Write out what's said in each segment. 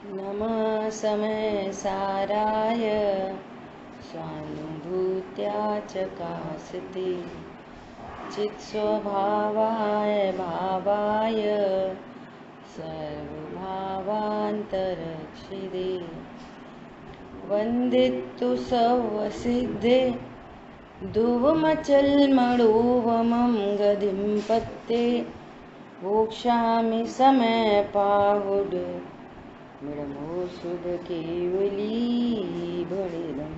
नमः समय साराय स्वानुभूत्या चकासते चित्स्वभावाय भावाय सर्वभावान्तरक्षिदे वन्दितु सर्वसिद्धे धुवमचलमणोवमं गतिं पत्ते भोक्ष्यामि समय पाहुड मिडमो शुभ केवली बड़ेदम।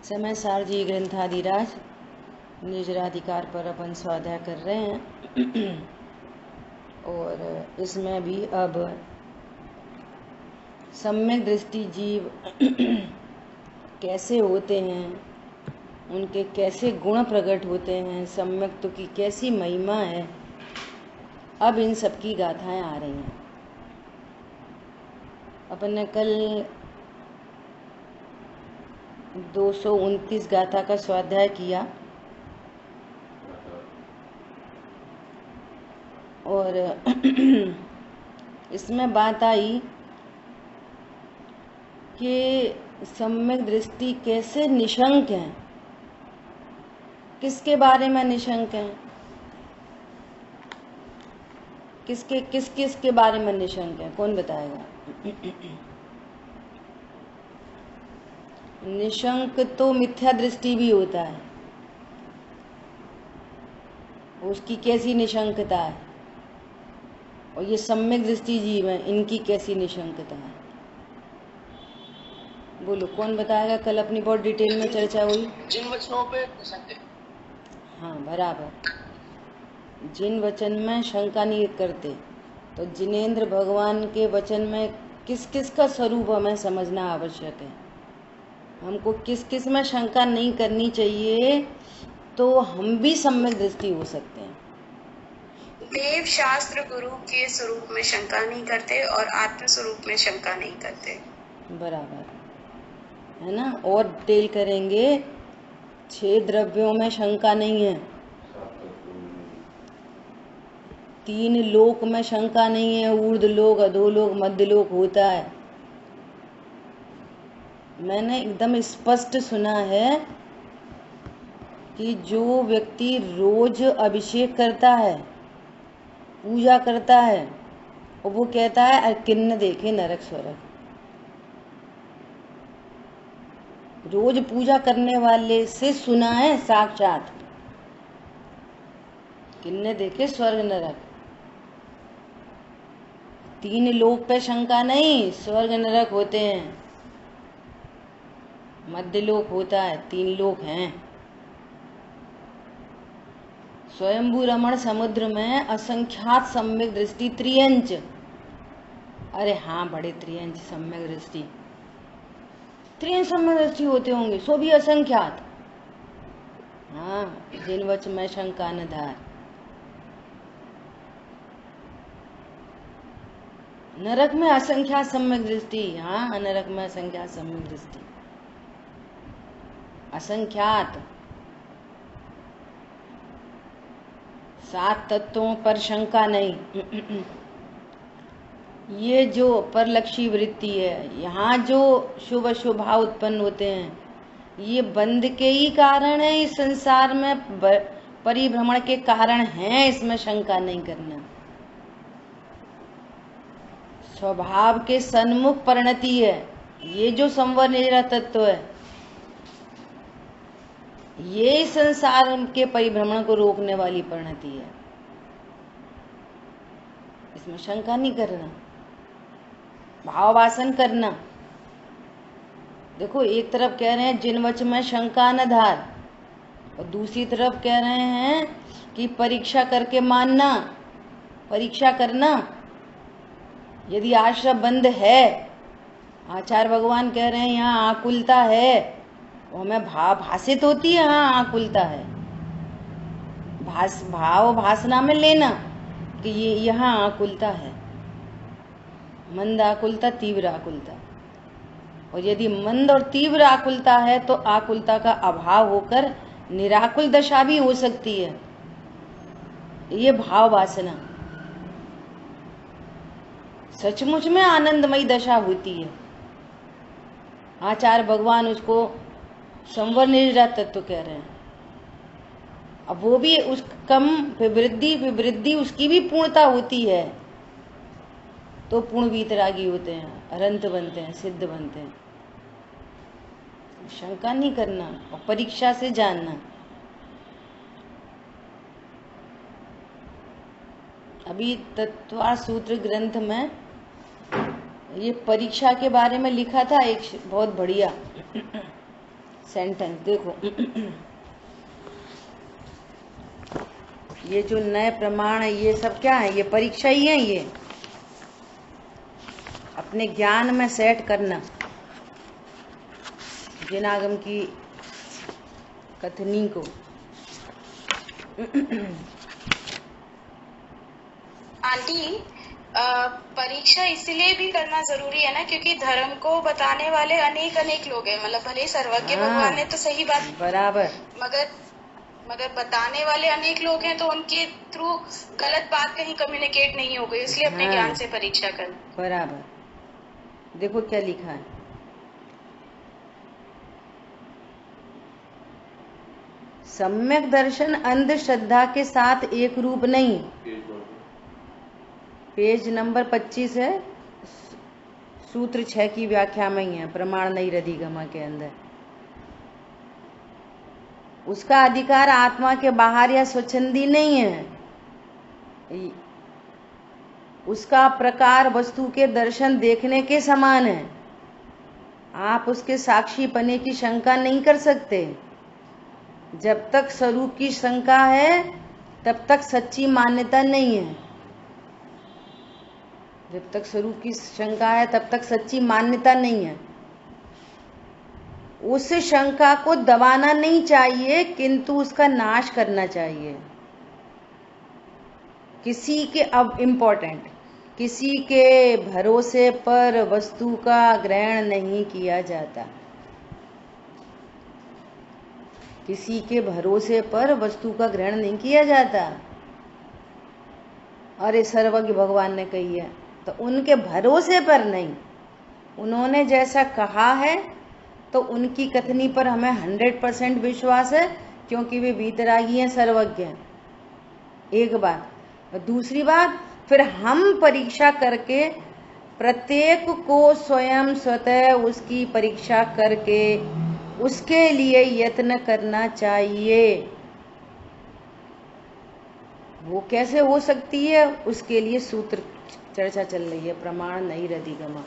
समय सारजी ग्रंथादिराज निजराधिकार पर अपन स्वाध्याय कर रहे हैं और इसमें भी अब सम्यक दृष्टि जीव कैसे होते हैं, उनके कैसे गुण प्रकट होते हैं, सम्यक्त्व की कैसी महिमा है, अब इन सब की गाथाएं आ रही हैं। अपन ने कल 229 गाथा का स्वाध्याय किया और इसमें बात आई कि सम्यक दृष्टि कैसे निशंक है। किसके बारे में निशंक है, किस किस के बारे में निशंक है, कौन बताएगा? निशंक तो मिथ्या दृष्टि भी होता है, उसकी कैसी निशंकता है, और ये सम्यक दृष्टि जीव है, इनकी कैसी निशंकता है। बोलो कौन बताएगा? कल अपनी बहुत डिटेल में चर्चा हुई। जिन वचनों पे निशंक। हाँ बराबर, जिन वचन में शंका नहीं करते, तो जिनेंद्र भगवान के वचन में किस किस का स्वरूप हमें समझना आवश्यक है। हमको किस किस में शंका नहीं करनी चाहिए, तो हम भी सम्यक दृष्टि हो सकते हैं। देव शास्त्र गुरु के स्वरूप में शंका नहीं करते और आत्म स्वरूप में शंका नहीं करते। बराबर है ना। और डिटेल करेंगे, 6 द्रव्यों में शंका नहीं है, 3 लोक में शंका नहीं है, ऊर्ध्व लोक, अधोलोक, मध्य लोक होता है। मैंने एकदम स्पष्ट सुना है कि जो व्यक्ति रोज अभिषेक करता है, पूजा करता है, और वो कहता है किन्न देखे नरक स्वर्ग। रोज पूजा करने वाले से सुना है साक्षात, किन्ने देखे स्वर्ग नरक। 3 लोक पे शंका नहीं, स्वर्ग नरक होते हैं, मध्य लोक होता है, 3 लोक हैं। स्वयंभू रमण समुद्र में असंख्यात सम्यक दृष्टि त्रियंच, अरे हाँ बड़े त्रियंच सम्यक दृष्टि, त्रियंच सम्यक दृष्टि होते होंगे, सो भी असंख्यात। हाँ, जिन वच में शंका न धार। नरक में असंख्यात सम्यक दृष्टि, हाँ नरक में असंख्यात सम्यक दृष्टि, असंख्यात। 7 तत्वों पर शंका नहीं। ये जो परलक्षी वृत्ति है, यहाँ जो शुभ अशुभाव उत्पन्न होते हैं, ये बंध के ही कारण है, इस संसार में परिभ्रमण के कारण हैं, इसमें शंका नहीं करना। स्वभाव के सन्मुख परिणति है, ये जो संवर निजरा तत्व है, ये संसार के परिभ्रमण को रोकने वाली परिणति है, इसमें शंका नहीं करना, भाववासन करना। देखो, एक तरफ कह रहे हैं जिन वच में शंका न धार, और दूसरी तरफ कह रहे हैं कि परीक्षा करके मानना, परीक्षा करना। यदि आश्रम बंद है, आचार्य भगवान कह रहे हैं यहाँ आकुलता है, वो हमें भाषित होती है, हाँ आकुलता है, भाव भाषणा में लेना कि ये यहाँ आकुलता है, मंद आकुलता, तीव्र आकुलता। और यदि मंद और तीव्र आकुलता है तो आकुलता का अभाव होकर निराकुल दशा भी हो सकती है, ये भाव वासना। सचमुच में आनंदमयी दशा होती है। आचार्य भगवान उसको संवर निद्रा तत्व कह रहे हैं। अब वो भी उस कम विवृद्धि उसकी भी पूर्णता होती है तो पूर्ण वीतरागी होते हैं, अनंत बनते हैं, सिद्ध बनते हैं। शंका नहीं करना और परीक्षा से जानना। अभी तत्वार्थ सूत्र ग्रंथ में ये परीक्षा के बारे में लिखा था एक बहुत बढ़िया सेंटेंस, देखो। ये जो नए प्रमाण है ये सब क्या है? ये परीक्षा ही है। ये अपने ज्ञान में सेट करना जिनागम की कथनी को। आंटी, परीक्षा इसलिए भी करना जरूरी है ना क्योंकि धर्म को बताने वाले अनेक लोग हैं। मतलब भले सर्वज्ञ भगवान ने तो सही बात बराबर, मगर बताने वाले अनेक लोग हैं तो उनके थ्रू गलत बात कहीं कम्युनिकेट नहीं हो गई, इसलिए अपने ज्ञान से परीक्षा कर। बराबर। देखो क्या लिखा है, सम्यक दर्शन अंधश्रद्धा के साथ एक रूप नहीं। पेज नंबर 25 है, सूत्र 6 की व्याख्या में ही है, प्रमाण नहीं रधिगमा के अंदर। उसका अधिकार आत्मा के बाहर या स्वच्छंदी नहीं है। उसका प्रकार वस्तु के दर्शन देखने के समान है। आप उसके साक्षी पने की शंका नहीं कर सकते। जब तक स्वरूप की शंका है तब तक सच्ची मान्यता नहीं है। जब तक स्वरूप की शंका है तब तक सच्ची मान्यता नहीं है। उस शंका को दबाना नहीं चाहिए किंतु उसका नाश करना चाहिए। किसी के, अब इम्पोर्टेंट, किसी के भरोसे पर वस्तु का ग्रहण नहीं किया जाता। किसी के भरोसे पर वस्तु का ग्रहण नहीं किया जाता। अरे सर्वज्ञ भगवान ने कही है तो उनके भरोसे पर नहीं, उन्होंने जैसा कहा है तो उनकी कथनी पर हमें 100% विश्वास है क्योंकि वे वीतरागी हैं, सर्वज्ञ हैं। एक बात। और दूसरी बात, फिर हम परीक्षा करके प्रत्येक को स्वयं स्वतः उसकी परीक्षा करके उसके लिए यत्न करना चाहिए। वो कैसे हो सकती है उसके लिए सूत्र चर्चा चल रही है, प्रमाण नहीं रधिगमा।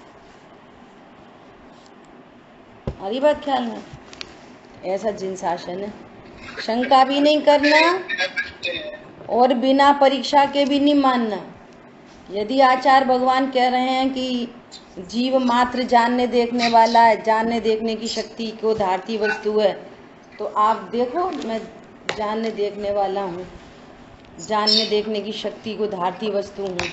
हरी बात ख्याल में, ऐसा जिन शासन है। शंका भी नहीं करना और बिना परीक्षा के भी नहीं मानना। यदि आचार्य भगवान कह रहे हैं कि जीव मात्र जानने देखने वाला है, जानने देखने की शक्ति को धारती वस्तु है, तो आप देखो मैं जानने देखने वाला हूँ, जानने देखने की शक्ति को धारती वस्तु हूँ।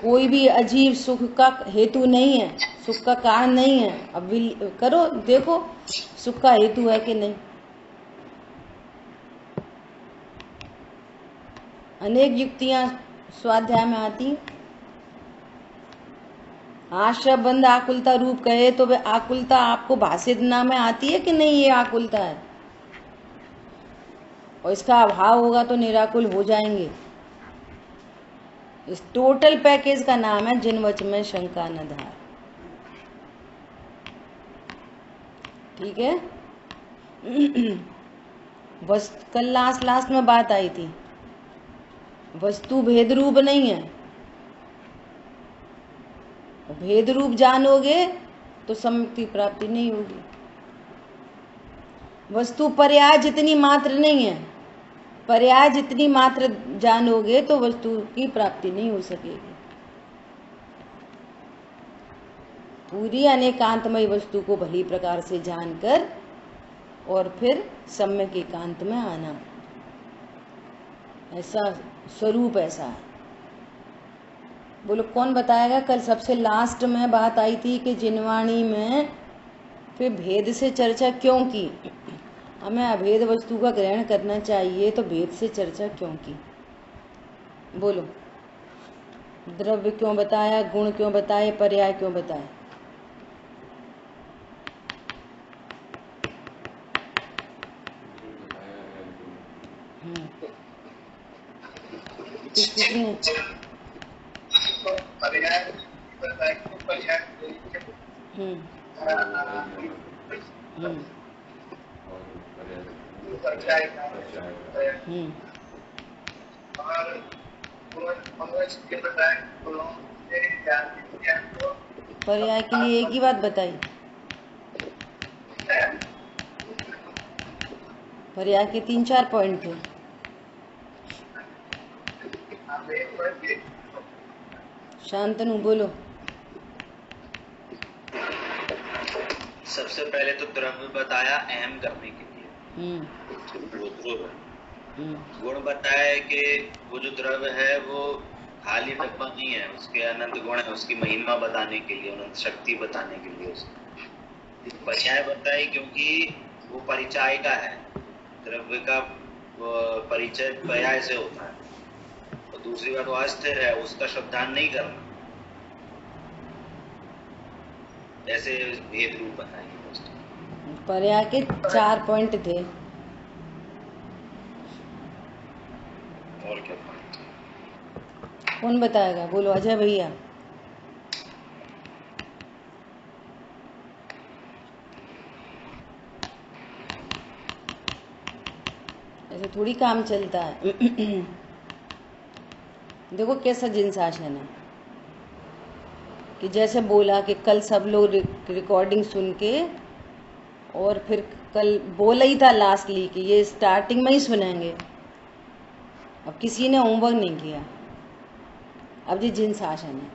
कोई भी अजीब सुख का हेतु नहीं है, सुख का कारण नहीं है। अब करो, देखो सुख का हेतु है कि नहीं। अनेक युक्तियां स्वाध्याय में आती। आश्रय बंद आकुलता रूप कहे तो वे आकुलता आपको भाषितना में आती है कि नहीं? ये आकुलता है और इसका अभाव होगा तो निराकुल हो जाएंगे। इस टोटल पैकेज का नाम है जिनवच में शंका न धार। ठीक है। कल लास्ट में बात आई थी, वस्तु भेद रूप नहीं है। भेद रूप जानोगे तो सम्यक्ति प्राप्ति नहीं होगी। वस्तु पर्याय जितनी मात्र नहीं है, पर्याय जितनी मात्र जानोगे तो वस्तु की प्राप्ति नहीं हो सकेगी। पूरी अनेकांतमय वस्तु को भली प्रकार से जानकर और फिर सम्यक एकांत में आना, ऐसा स्वरूप ऐसा है। बोलो कौन बताएगा? कल सबसे लास्ट में बात आई थी कि जिनवाणी में फिर भेद से चर्चा क्यों की? हमें अभेद वस्तु का ग्रहण करना चाहिए तो भेद से चर्चा क्यों की? बोलो। द्रव्य क्यों बताया, गुण क्यों बताए, पर्याय क्यों बताए? किसने? हम्म हम्म हम्म पर्याय के लिए एक ही बात बताई। पर्याय के 3-4 पॉइंट थे। शांतनु बोलो। सबसे पहले तो द्रव्य बताया अहम करने के लिए, वो ध्रुव है। गुण बताया है कि वो जो द्रव्य है वो खाली डब्बा नहीं है, उसके अनंत गुण है, उसकी महिमा बताने के लिए, अनंत शक्ति बताने के लिए उसकी। पर्याय बताई क्योंकि वो परिचय का है, द्रव्य का परिचय पर्याय से होता है। और दूसरी बात वो अस्थिर है, उसका शब्दान नहीं करना, ऐसे भेद रूप बताएंगे। पर्याय के 4 पॉइंट थे। और क्या पॉइंट? कौन बताएगा? बोलो अजय भैया। ऐसे थोड़ी काम चलता है। देखो कैसा जिनशासन है कि जैसे बोला कि कल सब लोग रिकॉर्डिंग सुन के, और फिर कल बोला ही था लास्टली कि ये स्टार्टिंग में ही सुनेंगे। अब किसी ने होमवर्क नहीं किया। अब ये जिनशासन है,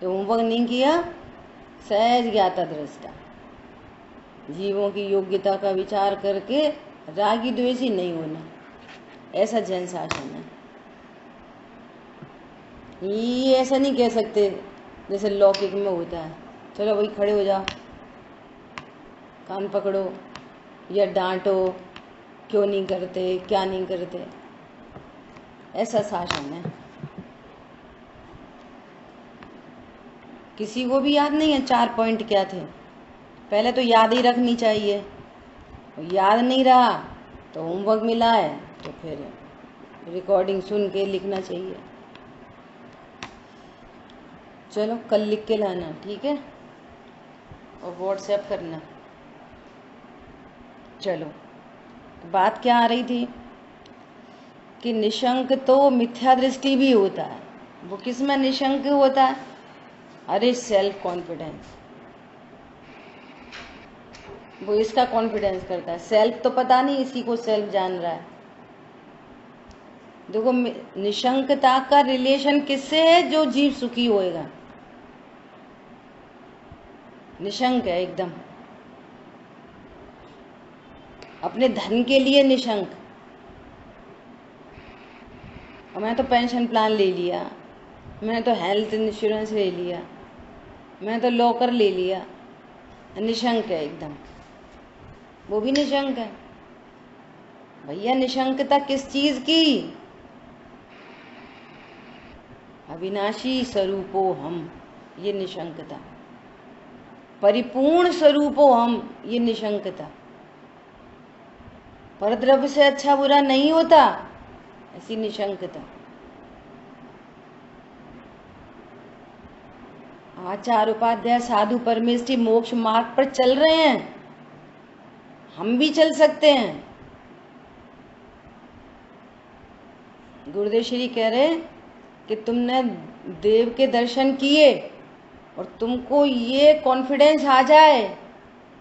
तो होमवर्क नहीं किया, सहज ज्ञाता दृष्टा, जीवों की योग्यता का विचार करके रागी द्वेषी नहीं होना, ऐसा जिनशासन है। ये ऐसा नहीं कह सकते जैसे लौकिक में होता है, चलो भाई खड़े हो जाओ, कान पकड़ो या डांटो, क्यों नहीं करते, क्या नहीं करते, ऐसा शासन है। किसी को भी याद नहीं है 4 पॉइंट क्या थे? पहले तो याद ही रखनी चाहिए। याद नहीं रहा तो होमवर्क मिला है तो फिर रिकॉर्डिंग सुन के लिखना चाहिए। चलो कल लिख के लाना, ठीक है, और व्हाट्सएप करना। चलो बात क्या आ रही थी कि निशंक तो मिथ्या दृष्टि भी होता है। वो किस में निशंक होता है? अरे सेल्फ कॉन्फिडेंस, वो इसका कॉन्फिडेंस करता है। सेल्फ तो पता नहीं इसी को सेल्फ जान रहा है। देखो निशंकता का रिलेशन किससे है? जो जीव सुखी होएगा, निशंक है एकदम, अपने धन के लिए निशंक। मैं तो पेंशन प्लान ले लिया, मैंने तो हेल्थ इंश्योरेंस ले लिया, मैंने तो लॉकर ले लिया, निशंक है एकदम। वो भी निशंक है भैया। निशंकता किस चीज की? अविनाशी स्वरूपो हम, ये निशंकता। परिपूर्ण स्वरूपो हम, ये निशंकता। परद्रव्य से अच्छा बुरा नहीं होता, ऐसी निशंकता। आचार्य उपाध्याय साधु परमेष्ठी मोक्ष मार्ग पर चल रहे हैं, हम भी चल सकते हैं। गुरुदेव श्री कह रहे कि तुमने देव के दर्शन किए और तुमको ये कॉन्फिडेंस आ जाए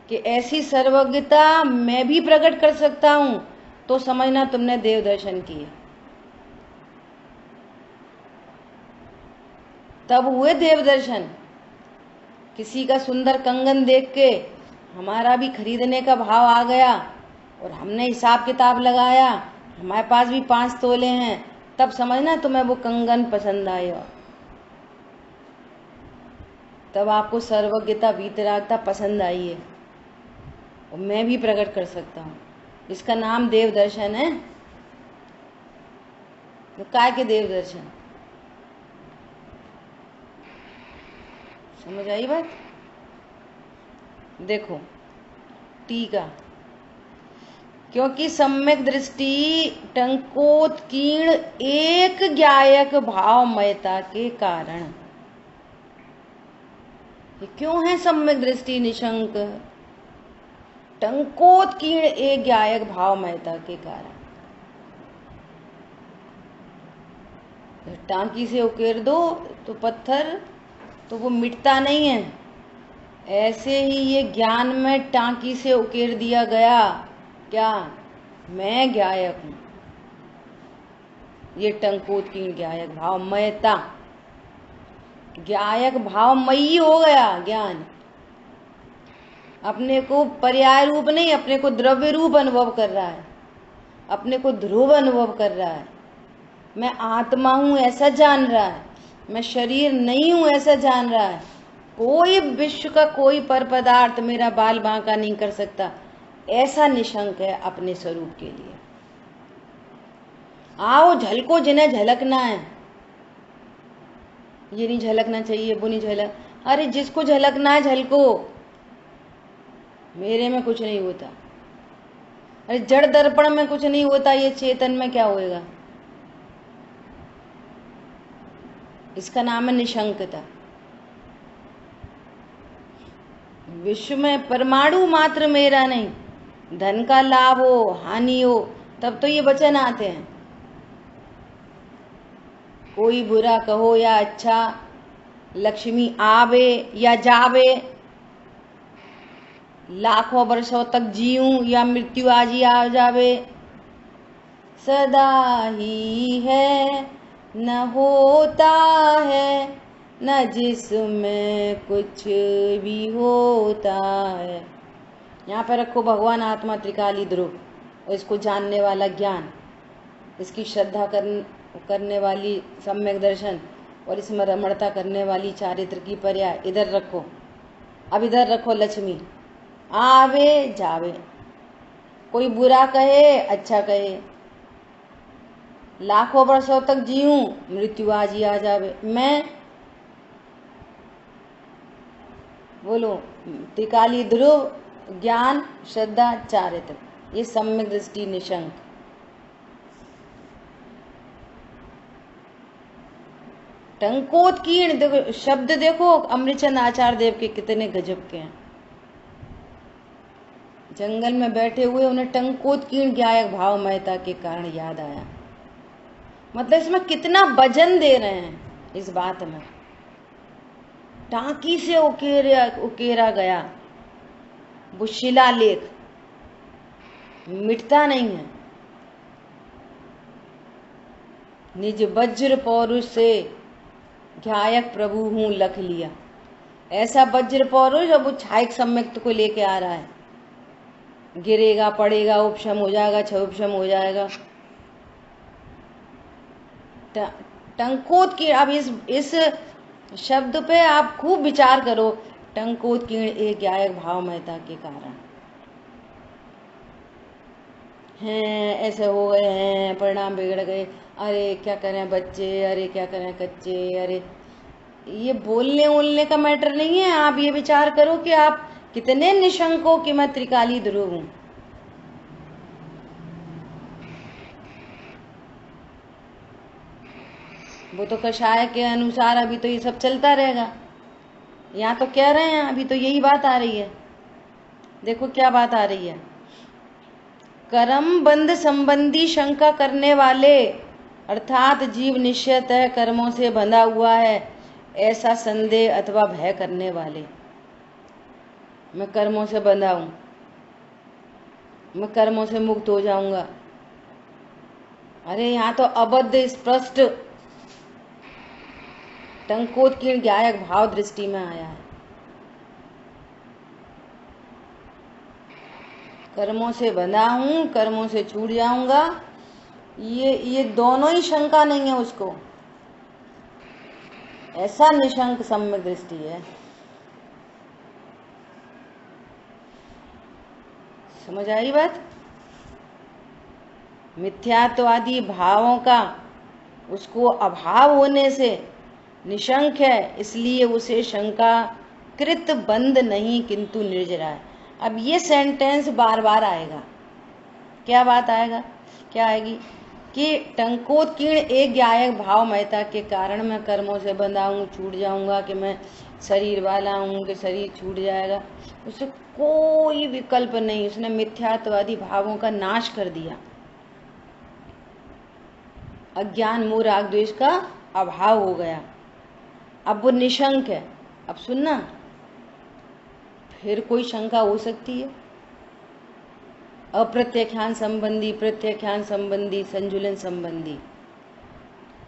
कि ऐसी सर्वज्ञता मैं भी प्रकट कर सकता हूं, तो समझना तुमने देव दर्शन किए। तब हुए देव दर्शन। किसी का सुंदर कंगन देख के हमारा भी खरीदने का भाव आ गया और हमने हिसाब किताब लगाया, हमारे पास भी 5 तोले हैं, तब समझना तुम्हें वो कंगन पसंद आया। तब आपको सर्वज्ञता वीतरागता पसंद आई है और मैं भी प्रकट कर सकता हूँ। इसका नाम देव दर्शन है। तो काय के देव दर्शन? समझ आई बात? देखो टीका, क्योंकि सम्यक दृष्टि टंकोत्कीर्ण एक ज्ञायक भावमयता के कारण। ये क्यों है सम्यक दृष्टि निशंक? टंकोत्कीर्ण एक ज्ञायक भावमयता के कारण। टांकी से उकेर दो तो पत्थर तो वो मिटता नहीं है, ऐसे ही ये ज्ञान में टांकी से उकेर दिया गया। क्या? मैं ज्ञायक हूं। ये टंकोत्कीर्ण ज्ञायक भावमयता, ज्ञायक भावमयी हो गया ज्ञान। अपने को पर्याय रूप नहीं, अपने को द्रव्य रूप अनुभव कर रहा है, अपने को ध्रुव अनुभव कर रहा है। मैं आत्मा हूं ऐसा जान रहा है, मैं शरीर नहीं हूं ऐसा जान रहा है। कोई विश्व का कोई पर पदार्थ मेरा बाल बांका नहीं कर सकता, ऐसा निशंक है अपने स्वरूप के लिए। आओ झलको जिन्हें झलकना है। ये नहीं झलकना चाहिए, वो नहीं झलक, अरे जिसको झलकना है झलको, मेरे में कुछ नहीं होता। अरे जड़ दर्पण में कुछ नहीं होता, ये चेतन में क्या होएगा? इसका नाम है निशंकता। विश्व में परमाणु मात्र मेरा नहीं, धन का लाभ हो हानि हो तब तो ये वचन आते हैं। कोई बुरा कहो या अच्छा, लक्ष्मी आवे या जावे, लाखों वर्षों तक जीऊं या मृत्यु आज ही आ जावे, सदा ही है न होता है न जिसमें कुछ भी होता है। यहाँ पर रखो भगवान आत्मा त्रिकाली ध्रुव, और इसको जानने वाला ज्ञान, इसकी श्रद्धा करने वाली सम्यक दर्शन, और इसमें रमणता करने वाली चारित्र की पर्याय इधर रखो। अब इधर रखो लक्ष्मी, आवे जावे, कोई बुरा कहे अच्छा कहे, लाखों वर्षों तक जीऊं मृत्यु आज ही आ जावे। मैं बोलो त्रिकाली ध्रुव, ज्ञान, श्रद्धा, चारित्र, ये सम्यक दृष्टि निशंक। टंकोत्कीर्ण, देखो शब्द देखो अमृतचंद आचार्य देव के कितने गजब के हैं। जंगल में बैठे हुए उन्हें टंकोत्कीर्ण ज्ञायक भावमयता के कारण याद आया। मतलब इसमें कितना वजन दे रहे हैं इस बात में। टांकी से उकेरा गया वो शिलालेख मिटता नहीं है। निज वज्र पौरुष से ज्ञायक प्रभु हूं लख लिया। ऐसा वज्र पौरुष अब वो छायक सम्यक्त को लेके आ रहा है। गिरेगा पड़ेगा उपशम हो जाएगा, क्षोपशम हो जाएगा। टंकोत्कीर्ण, अब इस शब्द पे आप खूब विचार करो। टंकोत्कीर्ण एक ज्ञायक भावमयता के कारण हैं, ऐसे हो गए हैं, परिणाम बिगड़ गए, अरे क्या करें बच्चे, अरे क्या करें कच्चे, अरे ये बोलने उलने का मैटर नहीं है। आप ये विचार करो कि आप कितने निशंक हो कि मैं त्रिकाली ध्रुव हूं। वो तो कषाय के अनुसार अभी तो ये सब चलता रहेगा। यहाँ तो कह रहे हैं अभी तो यही बात आ रही है। देखो क्या बात आ रही है। कर्म बंध संबंधी शंका करने वाले, अर्थात जीव निश्चयतः कर्मों से बंधा हुआ है ऐसा संदेह अथवा भय करने वाले, मैं कर्मों से बंधा हूं, मैं कर्मों से मुक्त हो जाऊंगा। अरे यहाँ तो अबद्ध स्पष्ट टंकोत्कीर्ण ज्ञायक भाव दृष्टि में आया है। कर्मों से बंधा हूं, कर्मों से छूट जाऊंगा, ये दोनों ही शंका नहीं है उसको। ऐसा निशंक सम्यक दृष्टि है। समझ आई बात? मिथ्यात्वादी भावों का उसको अभाव होने से निशंक है, इसलिए उसे शंका कृत बंध नहीं किंतु निर्जरा है। अब ये सेंटेंस बार बार आएगा। क्या बात आएगा, क्या आएगी कि टंकोत्कीर्ण एक ज्ञायक भाव महता के कारण मैं कर्मों से बंधा हूँ, छूट जाऊंगा, कि मैं शरीर वाला हूँ, कि शरीर छूट जाएगा, उसे कोई विकल्प नहीं। उसने मिथ्यात्ववादी भावों का नाश कर दिया। अज्ञान मोह राग द्वेष का अभाव हो गया। अब वो निशंक है। अब सुनना, फिर कोई शंका हो सकती है। अप्रत्याख्यान संबंधी, प्रत्याख्यान संबंधी, संजुलन संबंधी।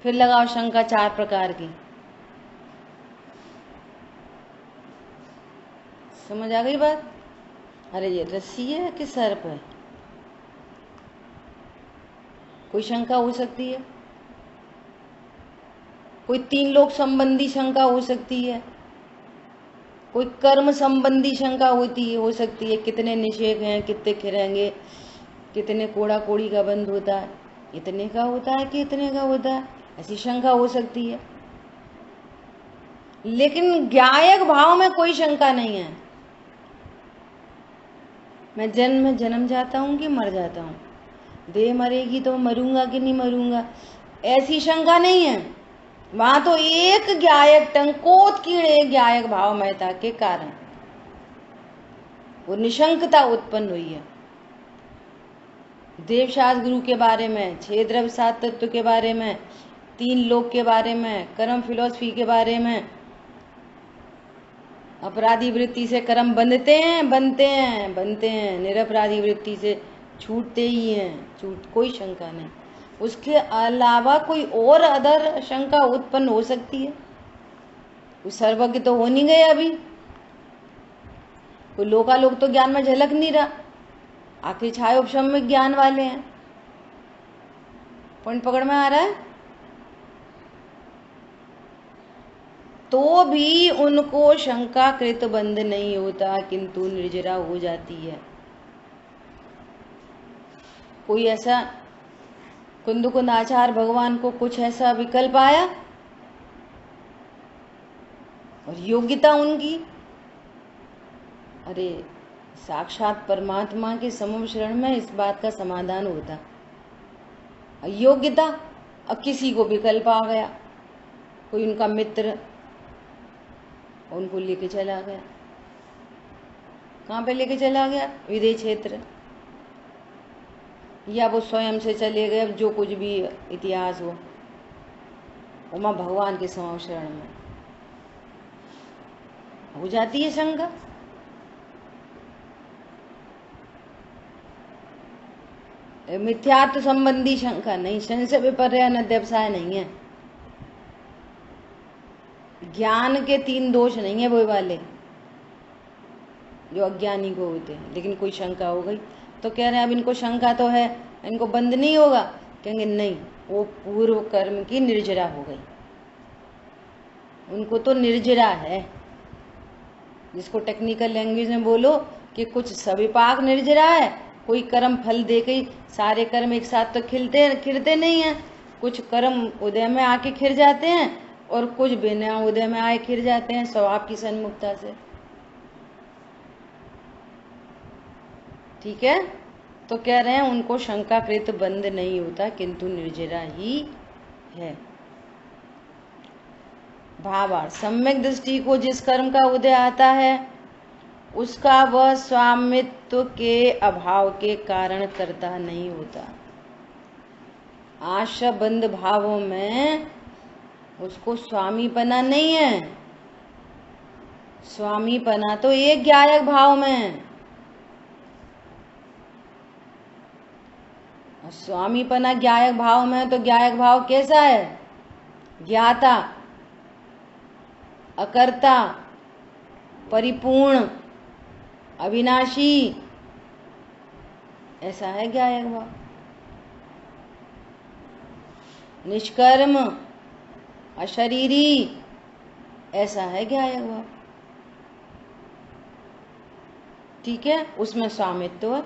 फिर लगाओ शंका 4 प्रकार की। समझ आ गई बात? अरे ये रस्सी है कि सर्प है? कोई शंका हो सकती है। कोई 3 लोक संबंधी शंका हो सकती है। कोई कर्म संबंधी शंका हो सकती है। कितने निषेध हैं, कितने खिरेंगे, कितने कोड़ा कोड़ी का बंद होता है, इतने का होता है कि इतने का होता है, ऐसी शंका हो सकती है। लेकिन ज्ञायक भाव में कोई शंका नहीं है। मैं जन्म में जन्म जाता हूँ कि मर जाता हूँ, देह मरेगी तो मरूंगा कि नहीं मरूंगा, ऐसी शंका नहीं है। वहां तो एक ज्ञायक, टंकोत्कीर्ण एक ज्ञायक भाव महता के कारण वो निशंकता उत्पन्न हुई है। देवशास्त्र गुरु के बारे में, 6 द्रव्य 7 तत्व के बारे में, 3 लोक के बारे में, कर्म फिलॉसफी के बारे में। अपराधी वृत्ति से कर्म बनते हैं, निरपराधी वृत्ति से छूटते ही हैं, कोई शंका नहीं। उसके अलावा कोई और अदर शंका उत्पन्न हो सकती है? कोई सर्वज्ञ तो हो नहीं गए अभी, कोई लोकालोक तो ज्ञान में झलक नहीं रहा, आखिर छायोपशम्य ज्ञान वाले हैं। पॉइंट पकड़ में आ रहा है? तो भी उनको शंका कृत बंध नहीं होता किंतु निर्जरा हो जाती है। कोई ऐसा कुंद आचार्य भगवान को कुछ ऐसा विकल्प आया और योग्यता उनकी, अरे साक्षात परमात्मा के समम शरण में इस बात का समाधान होता। योग्यता, अब किसी को विकल्प आ गया, कोई उनका मित्र उनको लेके चला गया। कहाँ पे लेके चला गया? विदेह क्षेत्र, या वो स्वयं से चले गए, अब जो कुछ भी इतिहास हो, उमा भगवान के समम शरण में हो जाती है शंका। मिथ्यात्व संबंधी शंका नहीं, संशय विपर्य अनध्यवसाय नहीं है, ज्ञान के 3 दोष नहीं है वो वाले जो अज्ञानी को होते हैं। लेकिन कोई शंका हो गई तो कह रहे हैं अब इनको शंका तो है, इनको बंद नहीं होगा। कहेंगे नहीं, वो पूर्व कर्म की निर्जरा हो गई, उनको तो निर्जरा है। जिसको टेक्निकल लैंग्वेज में बोलो कि कुछ सविपाक निर्जरा है, कोई कर्म फल दे के सारे कर्म एक साथ तो खिलते नहीं है। कुछ कर्म उदय में आके खिर जाते हैं और कुछ बिना उदय में आए खिर जाते हैं स्वभाव की सन्मुखता से। ठीक है, तो कह रहे हैं उनको शंकाकृत बंध नहीं होता किंतु निर्जरा ही है। भावार्थ, सम्यक दृष्टि को जिस कर्म का उदय आता है उसका वह स्वामित्व के अभाव के कारण कर्ता नहीं होता। आशा बंध भावों में उसको स्वामीपना नहीं है। स्वामीपना तो एक ज्ञायक भाव में, स्वामीपना ज्ञायक भाव में। तो ज्ञायक भाव कैसा है? ज्ञाता, अकर्ता, परिपूर्ण, अविनाशी, ऐसा है ज्ञायक भाव। निष्कर्म, अशरीरी, ऐसा है ज्ञायक भाव। ठीक है, उसमें स्वामित्व।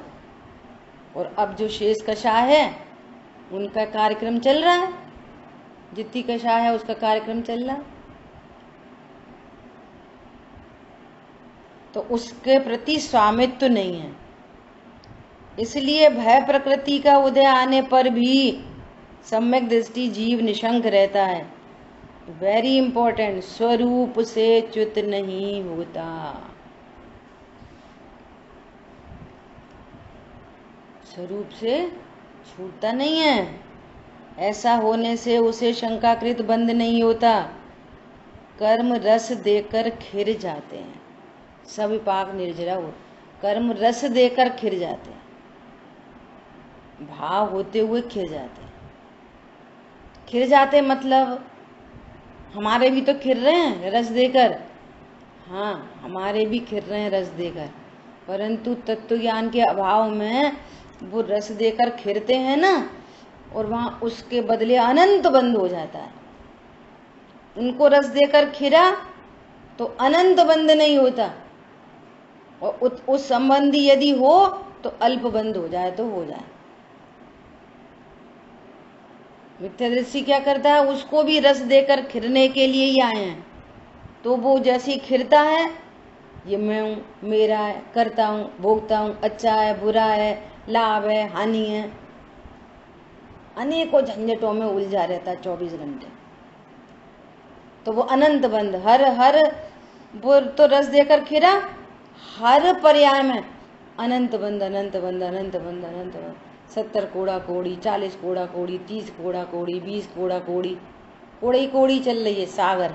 और अब जो शेष कषाय है उनका कार्यक्रम चल रहा है, जितनी कषाय है उसका कार्यक्रम चल रहा है। तो उसके प्रति स्वामित्व नहीं है। इसलिए भय प्रकृति का उदय आने पर भी सम्यक दृष्टि जीव निशंक रहता है। वेरी इंपॉर्टेंट, स्वरूप से च्युत नहीं होता। स्वरूप से छूटता नहीं है। ऐसा होने से उसे शंकाकृत बंध नहीं होता। कर्म रस देकर खिर जाते हैं। सब विपाक निर्जरा हो, कर्म रस देकर खिर जाते हैं, भाव होते हुए खिर जाते हैं। खिर जाते मतलब हमारे भी तो खिर रहे हैं रस देकर। हाँ, हमारे भी खिर रहे हैं रस देकर, परंतु तत्व ज्ञान के अभाव में वो रस देकर खिरते हैं ना, और वहां उसके बदले अनंत बंध हो जाता है। उनको रस देकर खिरा तो अनंत बंध नहीं होता, और उस संबंधी यदि हो तो अल्प बंध हो जाए तो हो जाए। मिथ्यादृष्टि क्या करता है, उसको भी रस देकर खिरने के लिए ही आए हैं। तो वो जैसे खिरता है, ये मैं हूँ, मेरा है, करता हूँ, भोगता हूँ, अच्छा है, बुरा है, लाभ है, हानि है, अनेकों झंझटों में उलझा रहता है 24 घंटे। तो वो अनंत बंध, हर वो तो रस देकर खिरा, हर पर्याय में अनंत बंध, अनंत बंध, अनंत बंध, अनंत बंध। 70 कोड़ा कोड़ी, 40 कोड़ा कोड़ी, 30 कोड़ा कोड़ी, 20 कोड़ा कोड़ी, कोड़ी कोड़ी चल रही है। सागर,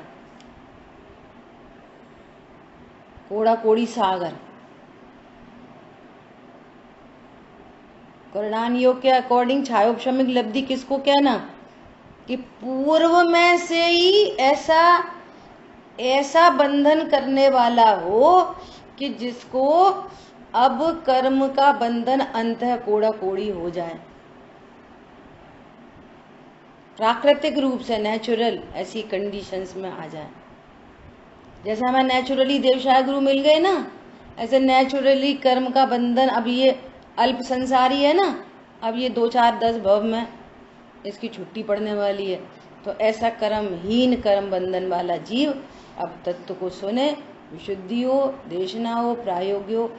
कोड़ा कोड़ी सागर। करणान योग के अकॉर्डिंग छायोपशमिक लब्धि किसको कहना, कि पूर्व में से ही ऐसा बंधन करने वाला हो कि जिसको अब कर्म का बंधन अंतः कोड़ा कोड़ी हो जाए। प्राकृतिक रूप से नेचुरल ऐसी कंडीशंस में आ जाए। जैसे हमें नेचुरली देवशाह गुरु मिल गए ना, ऐसे नेचुरली कर्म का बंधन, अब ये अल्प संसारी है ना, अब ये 2, 4, 10 भव में इसकी छुट्टी पड़ने वाली है। तो ऐसा कर्महीन कर्म बंधन वाला जीव अब तत्व को सुने, विशुद्धि हो, देशना हो, प्रायोग्य हो,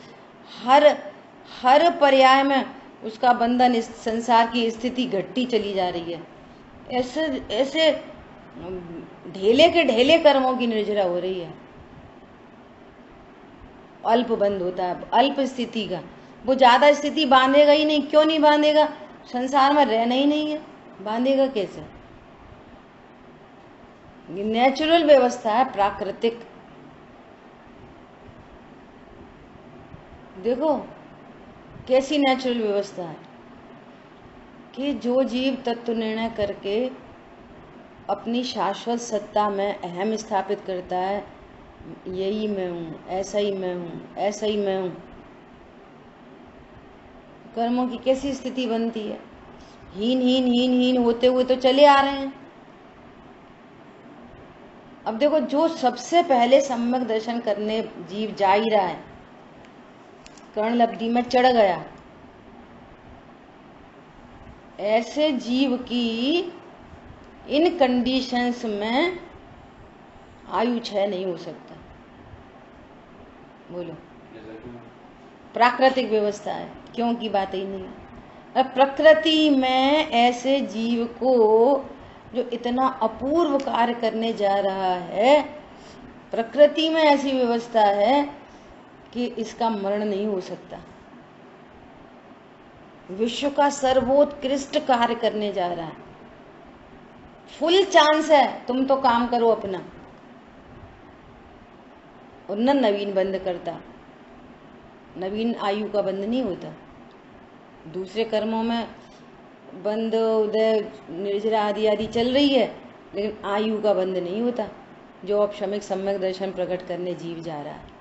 हर पर्याय में उसका बंधन, इस संसार की स्थिति घटती चली जा रही है। ऐसे ढेले के ढेले कर्मों की निर्जरा हो रही है। अल्प बंध होता है, अल्प स्थिति का। वो ज्यादा स्थिति बांधेगा ही नहीं। क्यों नहीं बांधेगा, संसार में रहना ही नहीं है, बांधेगा कैसे। ये नेचुरल व्यवस्था है, प्राकृतिक। देखो कैसी नेचुरल व्यवस्था है कि जो जीव तत्व निर्णय करके अपनी शाश्वत सत्ता में अहम स्थापित करता है, यही मैं हूँ, ऐसा ही मैं हूँ, ऐसा ही मैं हूँ, कर्मों की कैसी स्थिति बनती है। हीन हीन हीन हीन होते हुए तो चले आ रहे हैं। अब देखो, जो सबसे पहले सम्यक दर्शन करने जीव जा ही रहा है, कर्ण लब्धि में चढ़ गया, ऐसे जीव की इन कंडीशंस में आयु क्षय नहीं हो सकता। बोलो, प्राकृतिक व्यवस्था है, क्यों की बात ही नहीं है। अब प्रकृति में ऐसे जीव को जो इतना अपूर्व कार्य करने जा रहा है, प्रकृति में ऐसी व्यवस्था है कि इसका मरण नहीं हो सकता। विश्व का सर्वोत्कृष्ट कार्य करने जा रहा है, फुल चांस है, तुम तो काम करो अपना। और न नवीन बंद करता, नवीन आयु का बंद नहीं होता। दूसरे कर्मों में बंद, उदय, निर्जरा आदि आदि चल रही है, लेकिन आयु का बंद नहीं होता, जो अपशमिक सम्यक दर्शन प्रकट करने जीव जा रहा है।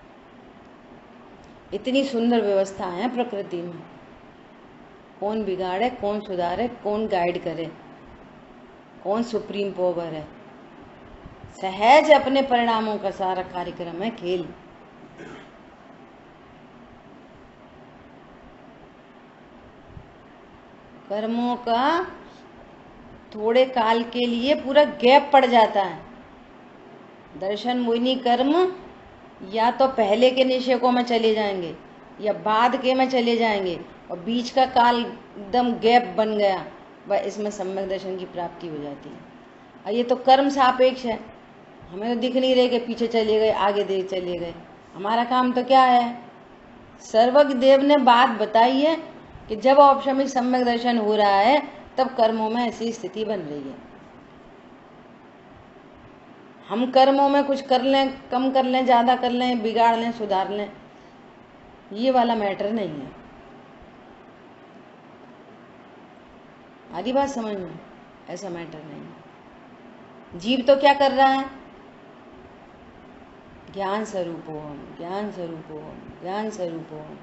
इतनी सुंदर व्यवस्था है प्रकृति में। कौन बिगाड़े, कौन सुधारे, कौन गाइड करे, कौन सुप्रीम पावर है। सहज अपने परिणामों का सारा कार्यक्रम है खेल। कर्मों का थोड़े काल के लिए पूरा गैप पड़ जाता है। दर्शन मोहिनी कर्म या तो पहले के निषेकों में चले जाएंगे या बाद के में चले जाएंगे और बीच का काल एकदम गैप बन गया, वह इसमें सम्यक दर्शन की प्राप्ति हो जाती है। और ये तो कर्म सापेक्ष है, हमें तो दिख नहीं रहे कि पीछे चले गए आगे दे चले गए। हमारा काम तो क्या है, सर्वज्ञ देव ने बात बताई है कि जब औपशमिक सम्यक दर्शन हो रहा है तब कर्मों में ऐसी स्थिति बन रही है। हम कर्मों में कुछ कर लें, कम कर लें, ज्यादा कर लें, बिगाड़ लें, सुधार लें, ये वाला मैटर नहीं है। आधी बात समझ में, ऐसा मैटर नहीं है। जीव तो क्या कर रहा है, ज्ञान स्वरूप हो हम, ज्ञान स्वरूप हो हम, ज्ञान स्वरूप हो हम,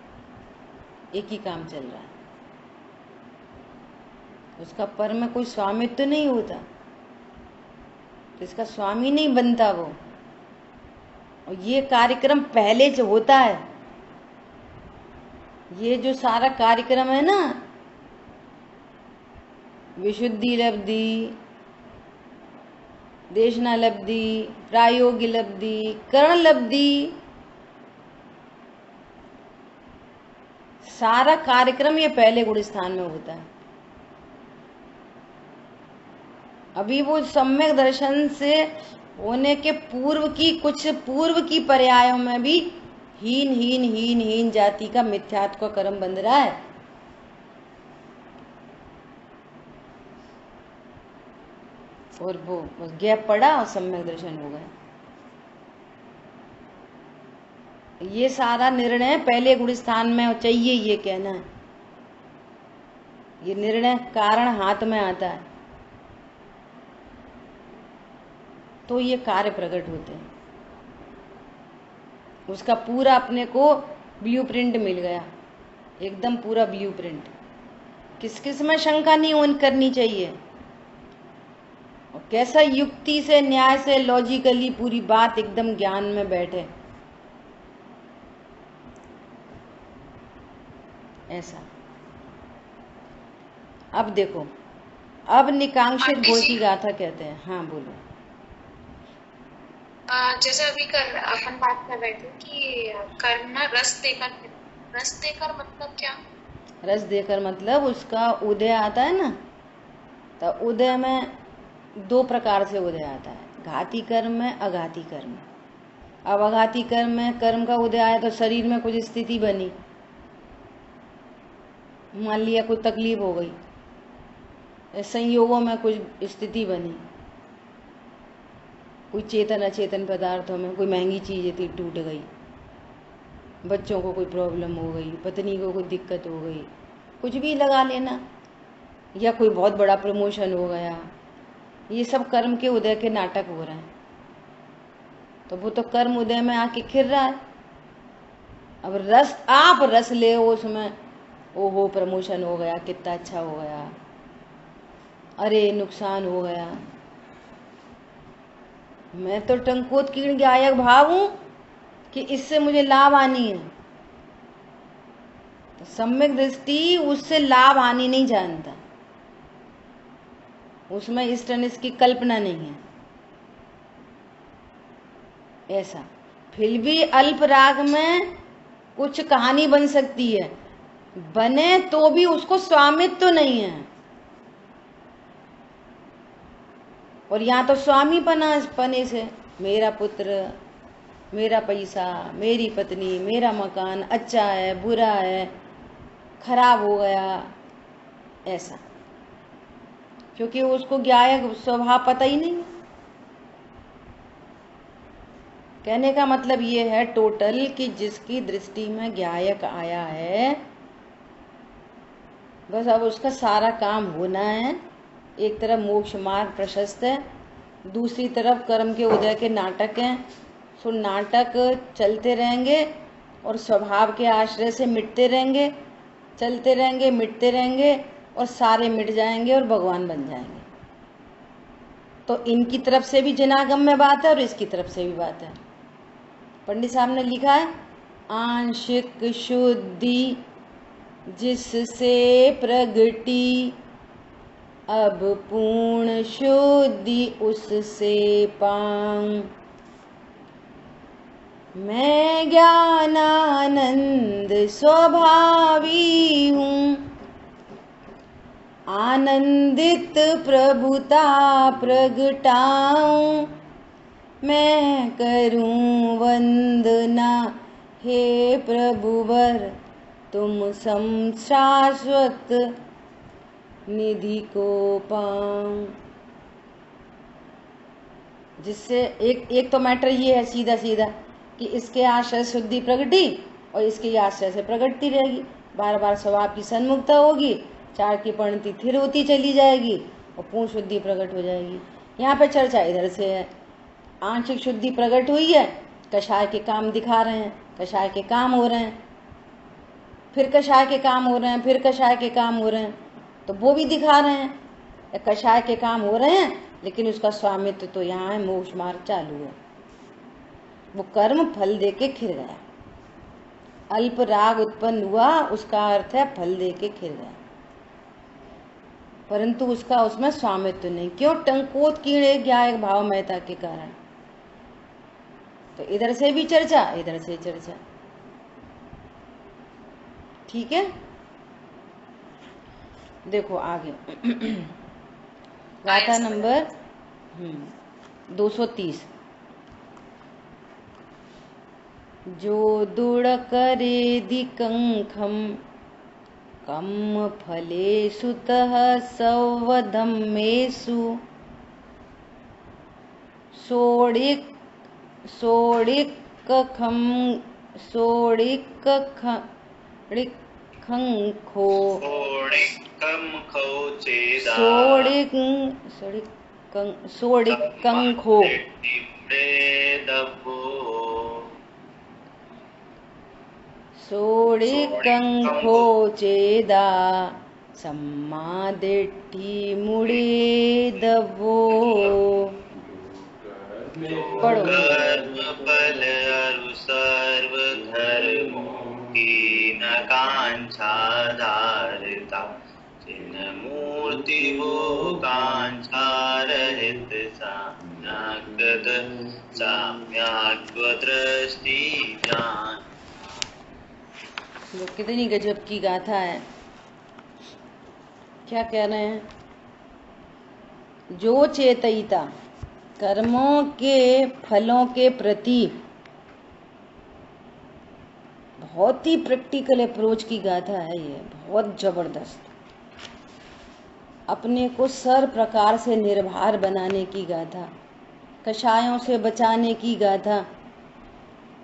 एक ही काम चल रहा है। उसका पर में कोई स्वामित्व तो नहीं होता, तो इसका स्वामी नहीं बनता वो। और ये कार्यक्रम पहले जो होता है, ये जो सारा कार्यक्रम है ना, विशुद्धि लब्धि, देशना लब्धि, प्रायोगिक लब्धि, करण लब्धि, सारा कार्यक्रम ये पहले गुण स्थान में होता है। अभी वो सम्यक दर्शन से होने के पूर्व की, कुछ पूर्व की पर्यायों में भी हीन हीन हीन हीन जाति का मिथ्यात्व का कर्म बंध रहा है। और वो बस गैप पड़ा और सम्यक दर्शन हो गया। ये सारा निर्णय पहले गुण स्थान में चाहिए, ये कहना है। ये निर्णय कारण हाथ में आता है तो ये कार्य प्रकट होते हैं। उसका पूरा अपने को ब्लूप्रिंट मिल गया, एकदम पूरा ब्लूप्रिंट। किस किस में शंका नहीं करनी चाहिए, और कैसा युक्ति से, न्याय से, लॉजिकली पूरी बात एकदम ज्ञान में बैठे, ऐसा। अब देखो, अब निकांक्षित घोषी गाथा कहते हैं। हाँ बोलो। जैसे अभी अपन बात कर रहे थे कि कर्म ना रस देकर मतलब क्या? रस देकर मतलब उसका उदय आता है ना, तो उदय में दो प्रकार से उदय आता है, घाती कर्म में, अघाती कर्म में। अब अघाती कर्म में कर्म का उदय आया तो शरीर में कुछ स्थिति बनी, मान लिया कोई तकलीफ हो गई, संयोगों में कुछ स्थिति बनी, कोई चेतन अचेतन पदार्थों में कोई महंगी चीज़ थी टूट गई, बच्चों को कोई प्रॉब्लम हो गई, पत्नी को कोई दिक्कत हो गई, कुछ भी लगा लेना, या कोई बहुत बड़ा प्रमोशन हो गया, ये सब कर्म के उदय के नाटक हो रहे हैं। तो वो तो कर्म उदय में आके खिर रहा है। अब रस, आप रस ले उसमें, ओहो प्रमोशन हो गया, कितना अच्छा हो गया, अरे नुकसान हो गया, मैं तो टंकोत कीर्ण गायक भाव हूं कि इससे मुझे लाभ हानि है। तो सम्यक दृष्टि उससे लाभ हानि नहीं जानता, उसमें इष्ट अनिष्ट की कल्पना नहीं है, ऐसा। फिर भी अल्प राग में कुछ कहानी बन सकती है, बने तो भी उसको स्वामित्व तो नहीं है। और यहाँ तो स्वामी पने से मेरा पुत्र, मेरा पैसा, मेरी पत्नी, मेरा मकान अच्छा है, बुरा है, खराब हो गया, ऐसा। क्योंकि उसको ज्ञायक स्वभाव पता ही नहीं है। कहने का मतलब ये है टोटल कि जिसकी दृष्टि में ज्ञायक आया है, बस अब उसका सारा काम होना है। एक तरफ मोक्ष मार्ग प्रशस्त है, दूसरी तरफ कर्म के उदय के नाटक हैं। सो नाटक चलते रहेंगे और स्वभाव के आश्रय से मिटते रहेंगे, चलते रहेंगे, मिटते रहेंगे, और सारे मिट जाएंगे और भगवान बन जाएंगे। तो इनकी तरफ से भी जनागम में बात है और इसकी तरफ से भी बात है। पंडित साहब ने लिखा है, आंशिक शुद्धि जिससे प्रगटी, अब पूर्ण शुद्धि उससे पाऊं। मैं ज्ञानानंद स्वभावी हूँ, आनंदित प्रभुता प्रगटाऊं, मैं करूं वंदना हे प्रभुवर, तुम शाश्वत निधि को पाऊं। जिससे एक तो मैटर ये है सीधा सीधा कि इसके आश्रय शुद्धि प्रगटी और इसके आश्रय से प्रगटती रहेगी, बार बार स्वभाव की सन्मुखता होगी, चार की परिणति स्थिर होती चली जाएगी और पूर्ण शुद्धि प्रकट हो जाएगी। यहाँ पे चर्चा इधर से है, आंशिक शुद्धि प्रकट हुई है, कषाय के काम दिखा रहे हैं, कषाय के काम हो रहे हैं, फिर कषाय के काम हो रहे हैं, फिर कषाय के काम हो रहे हैं, तो वो भी दिखा रहे हैं कषाय के काम हो रहे हैं, लेकिन उसका स्वामित्व तो यहाँ है, मोक्ष मार्ग चालू है। वो कर्म फल दे के खिर गया, अल्प राग उत्पन्न हुआ, उसका अर्थ है फल दे के खिर गया, परंतु उसका उसमें स्वामित्व नहीं। क्यों? टंकोत कीड़े ज्ञाय भावमयता के कारण। तो इधर से भी चर्चा, इधर से चर्चा, ठीक है। देखो आगे गाथा नंबर 230। जो दुड़ करे दिकंखम कम फलेषु तः सवधम्मेषु सोडिकंखो सोडिकंखो चेदा सम्मादिट्ठी मुड़ेदवो। पढ़ो। कर्मफल अरु सर्व धर्मों की न कांक्षा धारता, चिन्ह मूर्ति वो कांक्षा रहित साम्यात्व दृष्टि ज्ञान। वो कितनी गजब की गाथा है। क्या कह रहे हैं? जो चेतयिता, कर्मों के फलों के प्रति बहुत ही प्रैक्टिकल अप्रोच की गाथा है ये, बहुत जबरदस्त। अपने को सर प्रकार से निर्भर बनाने की गाथा, कषायों से बचाने की गाथा,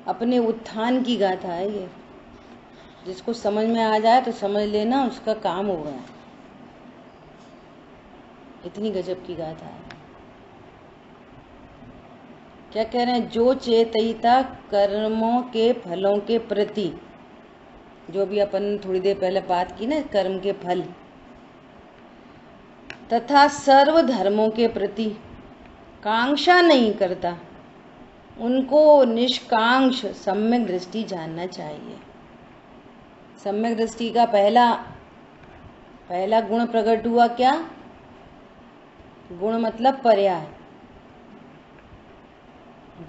अपने उत्थान की गाथा है ये। जिसको समझ में आ जाए तो समझ लेना उसका काम हो गया। इतनी गजब की गाथा है। क्या कह रहे हैं? जो चेतयिता कर्मों के फलों के प्रति, जो भी अपन थोड़ी देर पहले बात की ना, कर्म के फल, तथा सर्व धर्मों के प्रति कांक्षा नहीं करता, उनको निष्कांक्ष सम्यक दृष्टि जानना चाहिए। सम्यक दृष्टि का पहला गुण प्रकट हुआ। क्या गुण? मतलब पर्याय।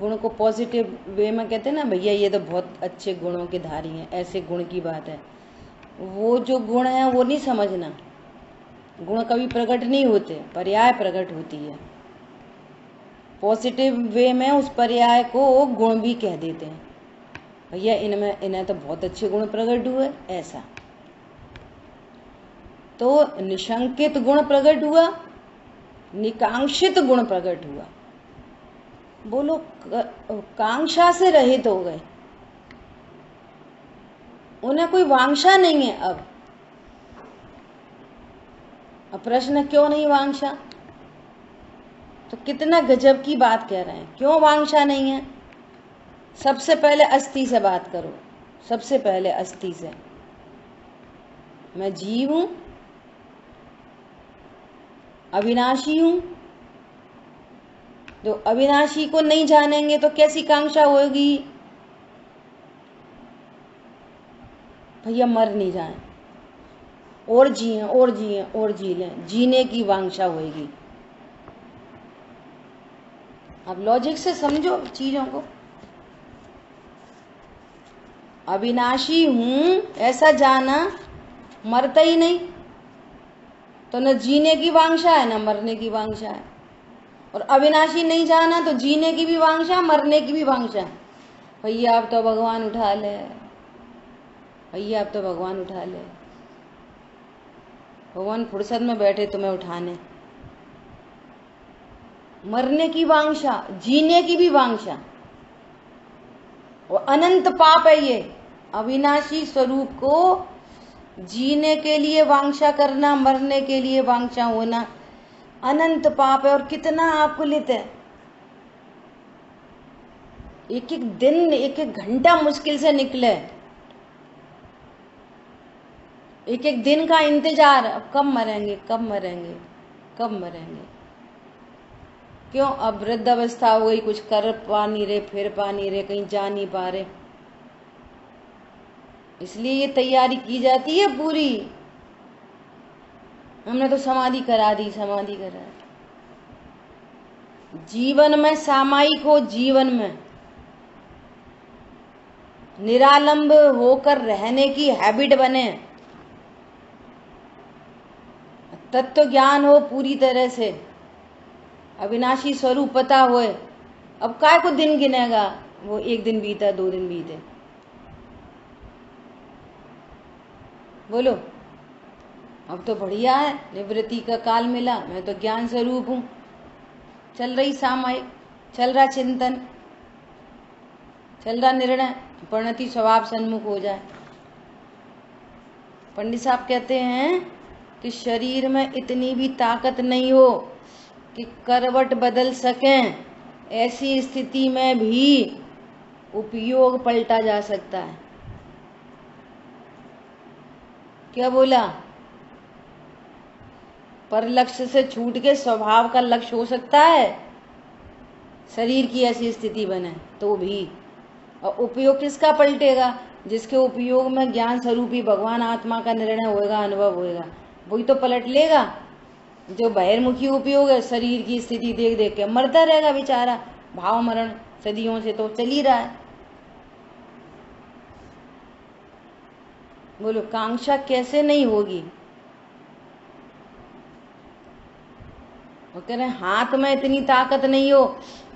गुण को पॉजिटिव वे में कहते हैं ना, भैया ये तो बहुत अच्छे गुणों के धारी हैं, ऐसे गुण की बात है। वो जो गुण है वो नहीं समझना, गुण कभी प्रकट नहीं होते, पर्याय प्रकट होती है। पॉजिटिव वे में उस पर्याय को गुण भी कह देते हैं, भैया इन्हें तो बहुत अच्छे गुण प्रकट हुए, ऐसा। तो निशंकित गुण प्रकट हुआ, निकांक्षित गुण प्रकट हुआ। बोलो कांक्षा से रहित हो गए, उन्हें कोई वांछा नहीं है। अब प्रश्न, क्यों नहीं वांछा? तो कितना गजब की बात कह रहे हैं। क्यों वांछा नहीं है? सबसे पहले अस्थि से बात करो, सबसे पहले अस्थि से। मैं जीव हूं, अविनाशी हूं। जो अविनाशी को नहीं जानेंगे तो कैसी कांक्षा होगी? भैया मर नहीं जाए, और जिए और जिए और जी लें, जीने की वांछा होगी। अब लॉजिक से समझो चीजों को। अविनाशी हूं ऐसा जाना, मरता ही नहीं, तो न जीने की वांछा है न मरने की वांछा है। और अविनाशी नहीं जाना तो जीने की भी वांछा, मरने की भी वांछा है। भैया अब तो भगवान उठा ले, भैया अब तो भगवान उठा ले। भगवान फुर्सत में बैठे तुम्हें उठाने। मरने की वांछा, जीने की भी वांछा, और अनंत पाप है ये। अविनाशी स्वरूप को जीने के लिए वांछा करना, मरने के लिए वांछा होना अनंत पाप है। और कितना आकुलित है। एक एक दिन, एक एक घंटा मुश्किल से निकले, एक एक दिन का इंतजार। अब कब मरेंगे, कब मरेंगे, कब मरेंगे। क्यों? अब वृद्ध अवस्था हो गई, कुछ कर पा नहीं रहे, फिर पा नहीं रहे, कहीं जा नहीं पा रहे, इसलिए ये तैयारी की जाती है पूरी। हमने तो समाधि करा दी, समाधि करा दी। जीवन में सामायिक हो, जीवन में निरालंब होकर रहने की हैबिट बने, तत्व ज्ञान हो पूरी तरह से, अविनाशी स्वरूप पता होए। अब काय को दिन गिनेगा, वो एक दिन बीता, 2 दिन बीते, बोलो। अब तो बढ़िया है, निवृत्ति का काल मिला, मैं तो ज्ञान स्वरूप हूं। चल रही सामायिक, चल रहा चिंतन, चल रहा निर्णय, परिणति स्वभाव सन्मुख हो जाए। पंडित साहब कहते हैं कि शरीर में इतनी भी ताकत नहीं हो कि करवट बदल सकें, ऐसी स्थिति में भी उपयोग पलटा जा सकता है। क्या बोला? पर लक्ष्य से छूट के स्वभाव का लक्ष्य हो सकता है, शरीर की ऐसी स्थिति बने तो भी। और उपयोग किसका पलटेगा? जिसके उपयोग में ज्ञान स्वरूपी भगवान आत्मा का निर्णय होएगा, अनुभव होएगा, वही तो पलट लेगा। जो बहिर्मुखी उपयोग है, शरीर की स्थिति देख देख के मरता रहेगा बेचारा। भाव मरण सदियों से तो चल ही रहा है। बोलो, कांक्षा कैसे नहीं होगी? वो कह रहे हाथ में इतनी ताकत नहीं हो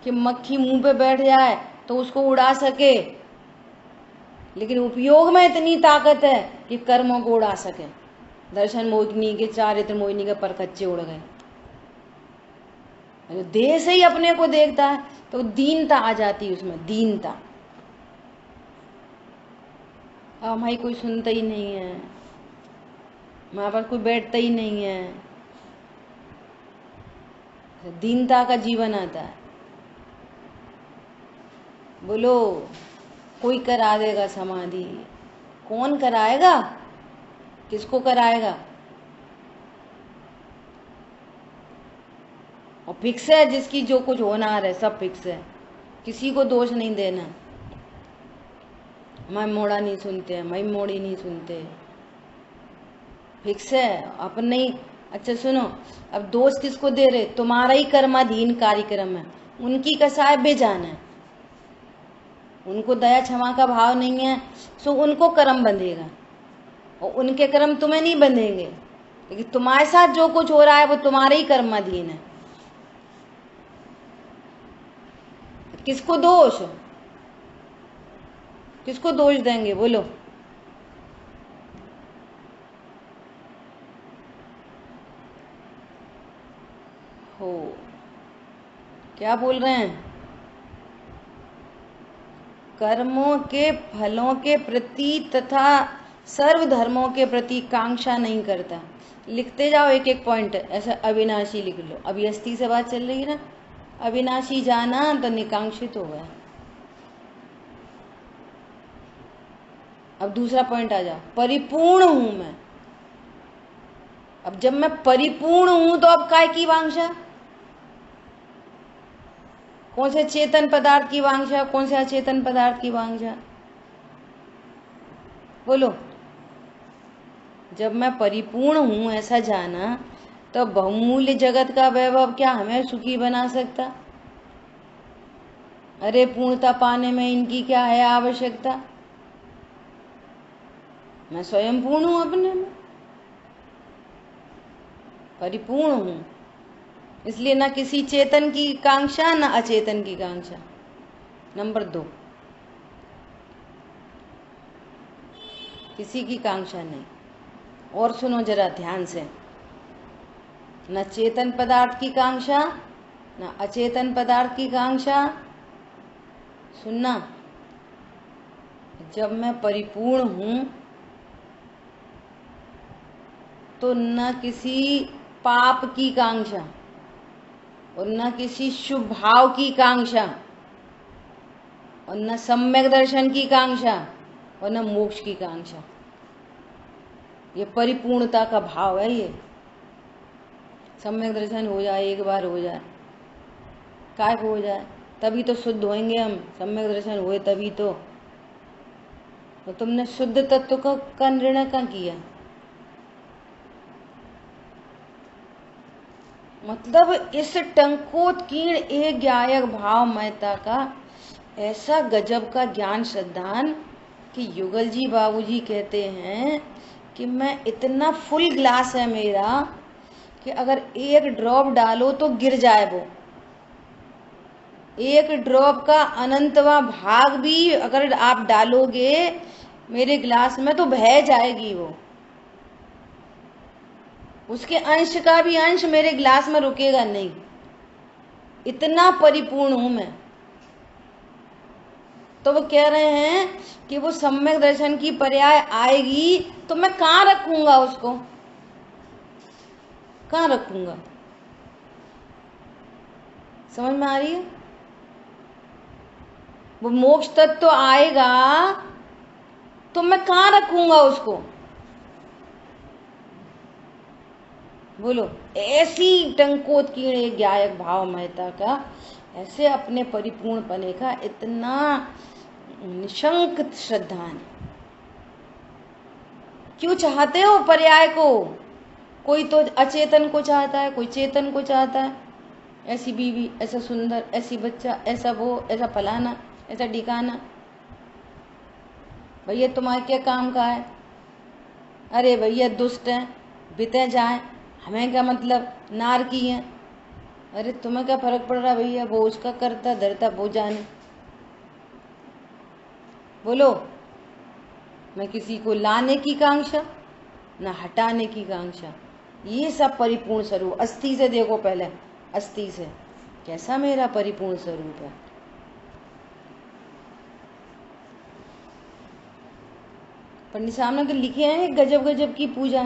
कि मक्खी मुंह पे बैठ जाए तो उसको उड़ा सके, लेकिन उपयोग में इतनी ताकत है कि कर्मों को उड़ा सके। दर्शन मोहिनी के, चारित्र मोहिनी के पर कच्चे उड़ गए। देह से ही अपने को देखता है तो दीनता आ जाती है उसमें, दीनता। अब हमारी कोई सुनता ही नहीं है, हमारे पास कोई बैठता ही नहीं है, दीनता का जीवन आता है। बोलो, कोई करा देगा समाधि? कौन कराएगा? किसको कराएगा? और फिक्स है, जिसकी जो कुछ होना है सब फिक्स है, किसी को दोष नहीं देना। मैं मोड़ा नहीं सुनते, मैं मोड़ी नहीं सुनते, फिक्स है अपन नहीं। अच्छा सुनो, अब दोष किसको दे रहे? तुम्हारा ही कर्माधीन कार्यक्रम है, उनकी कसाय बेजान है, उनको दया क्षमा का भाव नहीं है, सो उनको कर्म बंधेगा और उनके कर्म तुम्हें नहीं बंधेंगे। लेकिन तुम्हारे साथ जो कुछ हो रहा है वो तुम्हारे ही कर्माधीन है। किसको दोष, किसको दोष देंगे? बोलो। हो क्या बोल रहे हैं? कर्मों के फलों के प्रति तथा सर्व धर्मों के प्रति कांक्षा नहीं करता। लिखते जाओ एक एक पॉइंट, ऐसा अविनाशी लिख लो। अभी अस्थि से बात चल रही है ना, अविनाशी जाना तो निकांक्षित हो गया। अब दूसरा पॉइंट आ जाओ, परिपूर्ण हूं मैं। अब जब मैं परिपूर्ण हूं तो अब काय की वांछा? कौन से चेतन पदार्थ की वांछा, कौन से अचेतन पदार्थ की वांछा? बोलो। जब मैं परिपूर्ण हूं ऐसा जाना तो बहुमूल्य जगत का वैभव क्या हमें सुखी बना सकता? अरे पूर्णता पाने में इनकी क्या है आवश्यकता? मैं स्वयं पूर्ण हूं, अपने में परिपूर्ण हूं। इसलिए ना किसी चेतन की कांक्षा ना अचेतन की कांक्षा। नंबर 2, किसी की कांक्षा नहीं। और सुनो जरा ध्यान से, न चेतन पदार्थ की कांक्षा न अचेतन पदार्थ की कांक्षा। सुनना, जब मैं परिपूर्ण हूं तो न किसी पाप की कांक्षा और न किसी शुभ भाव की कांक्षा और न सम्यक दर्शन की कांक्षा और न मोक्ष की कांक्षा। ये परिपूर्णता का भाव है। ये सम्यक दर्शन हो जाए, एक बार हो जाए, काय को हो जाए, तभी तो शुद्ध होंगे हम। सम्यक दर्शन हुए तभी तो तुमने शुद्ध तत्व का निर्णय कहाँ किया? मतलब इस टंकोत्कीर्ण एक ज्ञायक भाव महता का ऐसा गजब का ज्ञान श्रद्धान कि युगल जी बाबूजी कहते हैं कि मैं इतना फुल ग्लास है मेरा कि अगर एक ड्रॉप डालो तो गिर जाए वो। एक ड्रॉप का अनंतवा भाग भी अगर आप डालोगे मेरे ग्लास में तो बह जाएगी वो। उसके अंश का भी अंश मेरे ग्लास में रुकेगा नहीं। इतना परिपूर्ण हूं मैं। तो वो कह रहे हैं कि वो सम्यक दर्शन की पर्याय आएगी तो मैं कहाँ रखूंगा उसको? कहाँ रखूंगा? समझ में आ रही है? वो मोक्ष तत्व तो आएगा तो मैं कहाँ रखूंगा उसको? बोलो। ऐसी टंकोत्कीर्ण एक ज्ञायक भाव महता का, ऐसे अपने परिपूर्ण पने का इतना निशंक श्रद्धान। क्यों चाहते हो पर्याय को? कोई तो अचेतन को चाहता है, कोई चेतन को चाहता है। ऐसी बीवी, ऐसा सुंदर, ऐसी बच्चा, ऐसा वो, ऐसा फलाना, ऐसा ढिकाना। भैया तुम्हारे क्या काम का है? अरे भैया दुष्ट है, बीते जाए, हमें क्या मतलब, नार की है। अरे तुम्हें क्या फर्क पड़ रहा भैया, वो उसका करता धरता वो जाने। बोलो। मैं किसी को लाने की कांक्षा न हटाने की कांक्षा। ये सब परिपूर्ण स्वरूप। अस्थि से देखो पहले, अस्थि से कैसा मेरा परिपूर्ण स्वरूप है। पंडित साहब ने लिखे हैं गजब गजब की पूजा।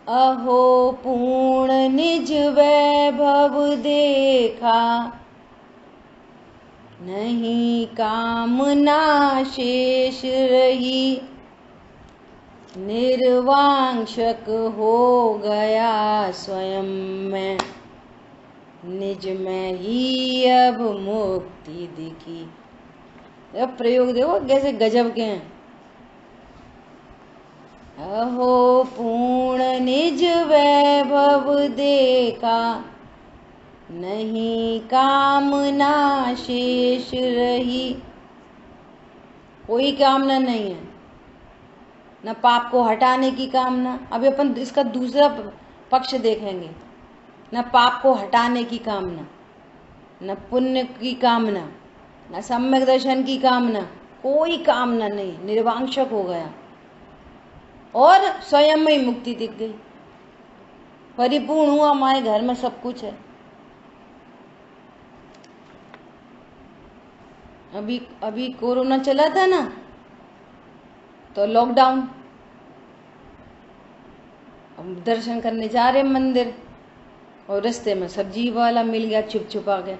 अहो पूर्ण निज वैभव देखा, नहीं कामना शेष रही, निर्वांशक हो गया स्वयं में, निज में ही अब मुक्ति दिखी। अब प्रयोग देखो कैसे गजब के हैं। अहो पूर्ण निज वैभव देखा, नहीं कामना शेष रही। कोई कामना नहीं है, न पाप को हटाने की कामना। अभी अपन इसका दूसरा पक्ष देखेंगे। न पाप को हटाने की कामना, न पुण्य की कामना, न सम्यक दर्शन की कामना, कोई कामना नहीं। निर्वांशक हो गया और स्वयं में ही मुक्ति दिख गई। परिपूर्ण हुआ, हमारे घर में सब कुछ है। अभी कोरोना चला था ना, तो लॉकडाउन, हम दर्शन करने जा रहे मंदिर और रास्ते में सब्जी वाला मिल गया छुप छुपा के,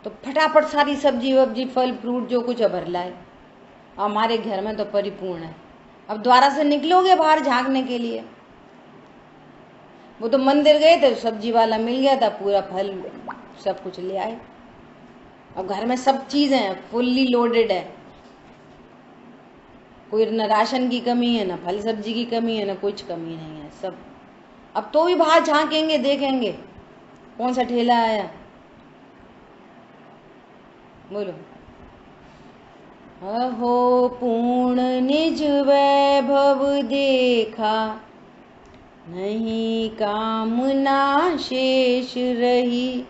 तो फटाफट सारी सब्जी वब्जी फल फ्रूट जो कुछ है भर लाए। हमारे घर में तो परिपूर्ण है। अब द्वारा से निकलोगे बाहर झांकने के लिए, वो तो मंदिर गए थे, सब्जी वाला मिल गया था, पूरा फल सब कुछ ले आए। अब घर में सब चीजें हैं, फुल्ली लोडेड है। कोई न राशन की कमी है, न फल सब्जी की कमी है, न कुछ कमी नहीं है सब। अब तो भी बाहर झांकेंगे, देखेंगे कौन सा ठेला आया। बोलो। अहो पूर्ण निज वैभव देखा, नहीं कामना शेष रही,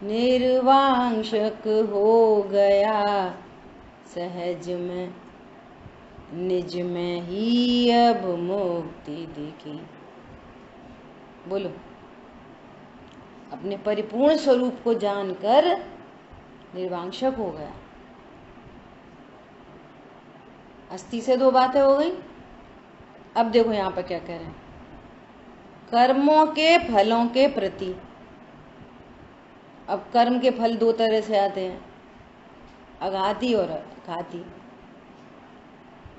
निर्वांशक हो गया सहज में, निज में ही अब मुक्ति दिखी। बोलो, अपने परिपूर्ण स्वरूप को जानकर निर्वांशक हो गया। अस्थि से दो बातें हो गई। अब देखो यहाँ पर क्या कह रहे हैं, कर्मों के फलों के प्रति। अब कर्म के फल दो तरह से आते हैं, अघाती और घाती।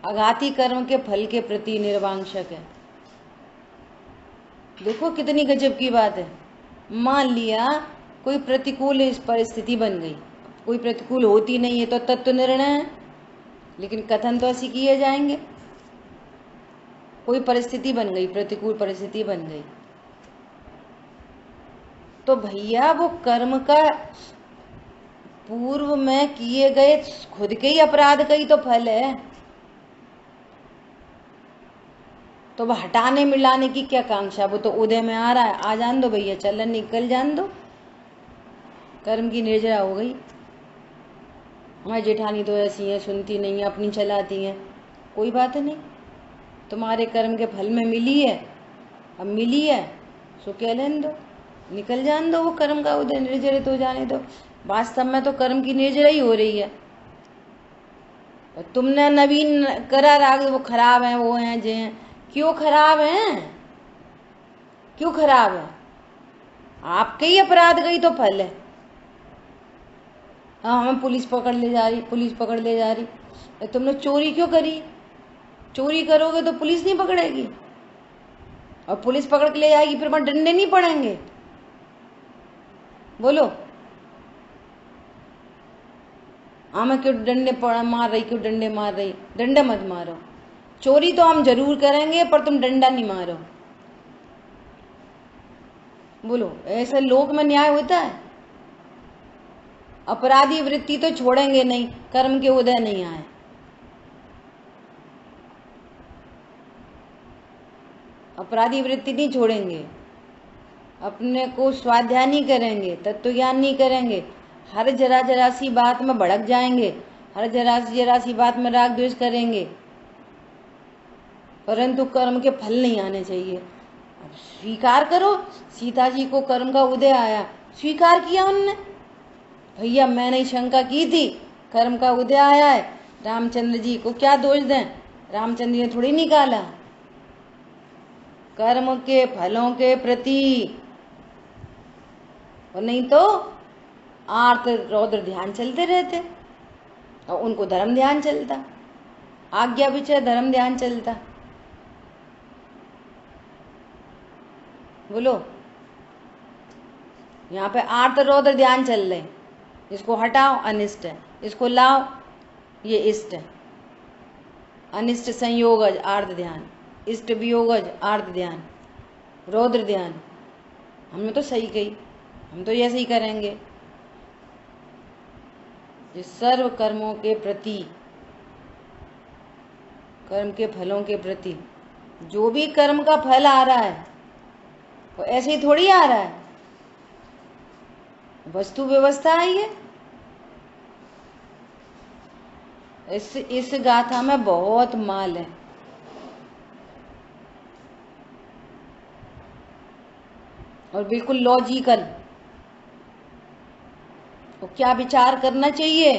अघाती कर्म के फल के प्रति निर्वांशक है। देखो कितनी गजब की बात है। मान लिया कोई प्रतिकूल परिस्थिति बन गई, कोई प्रतिकूल होती नहीं है तो तत्व निर्णय है, लेकिन कथन तो ऐसी किए जाएंगे। कोई परिस्थिति बन गई, प्रतिकूल परिस्थिति बन गई, तो भैया वो कर्म का पूर्व में किए गए खुद के ही अपराध का ही तो फल है। तो वह हटाने मिलाने की क्या कांक्षा, वो तो उदय में आ रहा है, आ जान दो भैया, चलन निकल जान दो। कर्म की निर्जरा हो गई। हमारी जेठानी तो ऐसी है, सुनती नहीं है, अपनी चलाती है। कोई बात नहीं, तुम्हारे कर्म के फल में मिली है, अब मिली है सो कह लेन दो, निकल जान दो, वो कर्म का उदय निर्जरित हो जाने दो। वास्तव में तो कर्म की निर्जरा ही हो रही है। तुमने नवीन करा राग, वो खराब है, वो हैं जे हैं। क्यों खराब हैं, क्यों खराब है? आपके ही अपराध का ही तो फल है। हाँ, हमें पुलिस पकड़ ले जा रही, पुलिस पकड़ ले जा रही। तुमने चोरी क्यों करी? चोरी करोगे तो पुलिस नहीं पकड़ेगी, और पुलिस पकड़ के ले जाएगी, फिर वहां डंडे नहीं पड़ेंगे? बोलो, हमें क्यों डंडे मार रही, क्यों डंडे मार रही? डंडे मत मारो। चोरी तो हम जरूर करेंगे, पर तुम डंडा नहीं मारो। बोलो, ऐसे लोक में न्याय होता है? अपराधी वृत्ति तो छोड़ेंगे नहीं, कर्म के उदय नहीं आए। अपराधी वृत्ति नहीं छोड़ेंगे, अपने को स्वाध्याय नहीं करेंगे, तत्व ज्ञान नहीं करेंगे, हर जरा जरा सी बात में भड़क जाएंगे, हर जरा सी बात में राग द्वेष करेंगे, परंतु कर्म के फल नहीं आने चाहिए। अब स्वीकार करो, सीता जी को कर्म का उदय आया, स्वीकार किया उनने। भैया मैंने ही शंका की थी, कर्म का उदय आया है, रामचंद्र जी को क्या दोष दें? रामचंद्र जी ने थोड़ी निकाला। कर्म के फलों के प्रति, और नहीं तो आर्त रौद्र ध्यान चलते रहते, और उनको धर्म ध्यान चलता, आज्ञा विचय धर्म ध्यान चलता। बोलो, यहाँ पे आर्त रौद्र ध्यान चल रहे, इसको हटाओ अनिष्ट है, इसको लाओ ये इष्ट है। अनिष्ट संयोगज आर्त ध्यान, इष्ट वियोगज आर्त ध्यान, रौद्र ध्यान। हमने तो सही कही, हम तो ऐसे ही करेंगे। ये सर्व कर्मों के प्रति, कर्म के फलों के प्रति, जो भी कर्म का फल आ रहा है वो ऐसे ही थोड़ी आ रहा है, वस्तु व्यवस्था है ये। इस गाथा में बहुत माल है। और बिल्कुल लॉजिकल। तो क्या विचार करना चाहिए?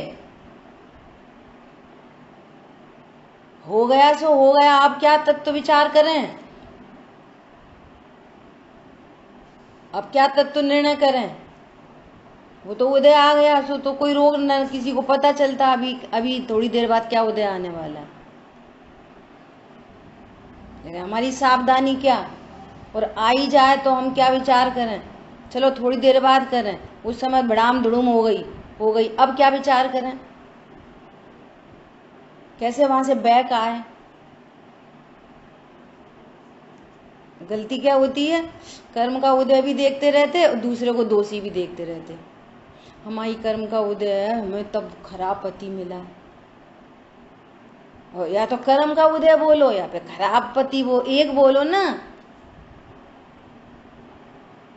हो गया सो हो गया, आप क्या तत्व विचार करें? अब क्या तत्व निर्णय करें? वो तो उदय आ गया सो तो कोई रोग न, किसी को पता चलता अभी थोड़ी देर बाद क्या उदय आने वाला है। लेकिन हमारी सावधानी क्या, और आई जाए तो हम क्या विचार करें? चलो थोड़ी देर बाद करें, उस समय बड़ाम धुड़ुम हो गई, अब क्या विचार करें? कैसे वहां से बैक आए? गलती क्या होती है? कर्म का उदय भी देखते रहते और दूसरे को दोषी भी देखते रहते। हमारी कर्म का उदय है, हमें तब खराब पति मिला, और या तो कर्म का उदय बोलो या फिर खराब पति वो एक बोलो ना।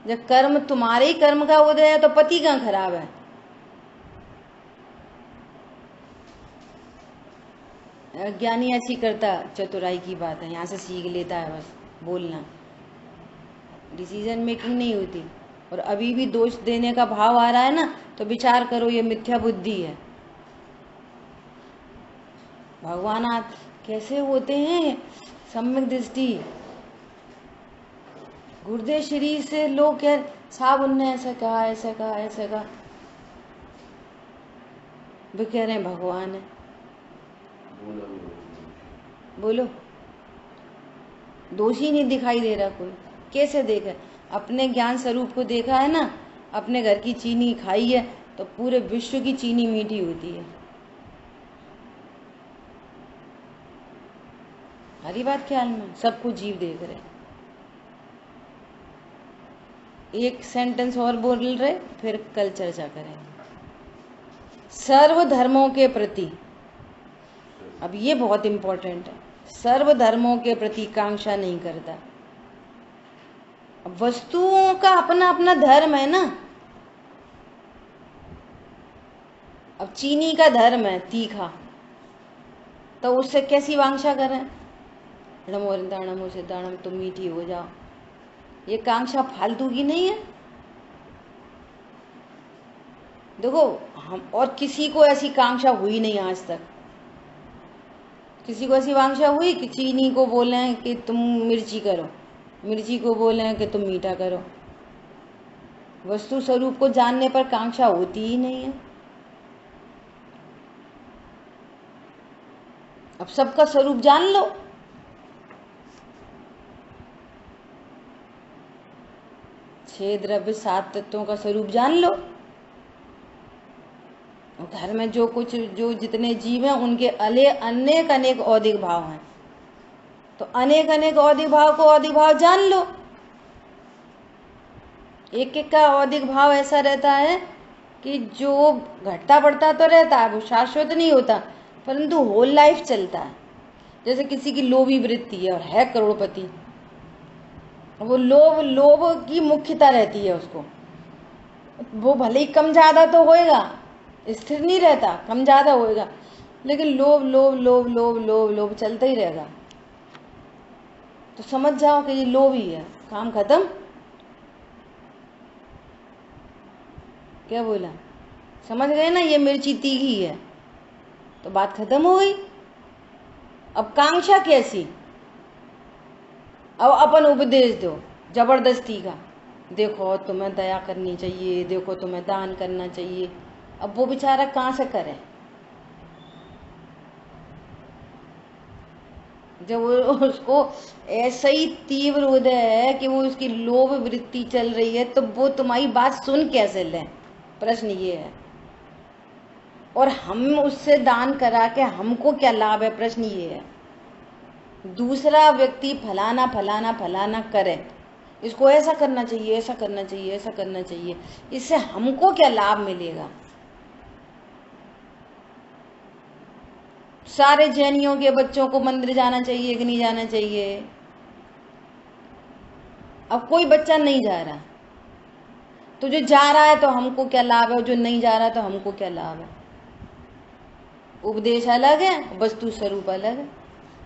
जब कर्म तुम्हारे ही कर्म का उदय है तो पति कहाँ खराब है? ज्ञानी ऐसी करता, चतुराई की बात है, यहाँ से सीख लेता है बस बोलना, डिसीजन मेकिंग नहीं होती। और अभी भी दोष देने का भाव आ रहा है ना, तो विचार करो ये मिथ्या बुद्धि है। भगवान आप कैसे होते हैं सम्यक दृष्टि। गुरुदेव श्री से लोग कह साहब उनने ऐसा कहा ऐसा कहा ऐसा कहा, वे कह रहे हैं भगवान है। बोलो दोषी नहीं दिखाई दे रहा कोई। कैसे देखा? अपने ज्ञान स्वरूप को देखा है ना। अपने घर की चीनी खाई है तो पूरे विश्व की चीनी मीठी होती है। हरी बात ख्याल में, सबको जीव देख रहे। एक सेंटेंस और बोल रहे, फिर कल चर्चा करेंगे। सर्व धर्मों के प्रति, अब ये बहुत इंपॉर्टेंट है, सर्व धर्मों के प्रति कांक्षा नहीं करता। अब वस्तुओं का अपना अपना धर्म है ना। अब चीनी का धर्म है तीखा, तो उससे कैसी वांछा करें? नमो दानमो से दानम तुम मीठी हो जाओ, ये कांक्षा फालतू की नहीं है। देखो हम और किसी को ऐसी कांक्षा हुई नहीं आज तक। किसी को ऐसी वांछा हुई कि चीनी को बोले कि तुम मिर्ची करो, मिर्ची को बोले कि तुम मीठा करो। वस्तु स्वरूप को जानने पर कांक्षा होती ही नहीं है। अब सबका स्वरूप जान लो। छह द्रव्य सात तत्वों का स्वरूप जान लो। घर में जो कुछ जो जितने जीव हैं उनके अनेक अनेक औदिक भाव हैं, तो अनेक अनेक औदिक भाव को औदिक भाव जान लो। एक एक का औदिक भाव ऐसा रहता है कि जो घटता बढ़ता तो रहता है, वो शाश्वत नहीं होता, परंतु होल लाइफ चलता है। जैसे किसी की लोभी वृत्ति है और है करोड़पति, वो लोभ की मुख्यता रहती है उसको। वो भले ही कम ज्यादा तो होएगा, स्थिर नहीं रहता, कम ज्यादा होएगा, लेकिन लोभ लोभ लोभ लोभ लोभ लोभ चलता ही रहेगा। तो समझ जाओ कि ये लोभ ही है, काम खत्म। क्या बोला? समझ गए ना? ये मिर्ची तीखी है तो बात खत्म हो गई। अब कांक्षा कैसी? अब अपन उपदेश दो जबरदस्ती का, देखो तुम्हें दया करनी चाहिए, देखो तुम्हें दान करना चाहिए। अब वो बेचारा कहाँ से करे? जब उसको ऐसा ही तीव्र उदय है कि वो उसकी लोभ वृत्ति चल रही है, तो वो तुम्हारी बात सुन कैसे ले? प्रश्न ये है। और हम उससे दान करा के हमको क्या लाभ है? प्रश्न ये है। दूसरा व्यक्ति फलाना फलाना फलाना करे, इसको ऐसा करना चाहिए, ऐसा करना चाहिए, ऐसा करना चाहिए, इससे हमको क्या लाभ मिलेगा? सारे जैनियों के बच्चों को मंदिर जाना चाहिए कि नहीं जाना चाहिए? अब कोई बच्चा नहीं जा रहा, तो जो जा रहा है तो हमको क्या लाभ है, जो नहीं जा रहा तो हमको क्या लाभ है? उपदेश अलग है, वस्तु स्वरूप अलग है।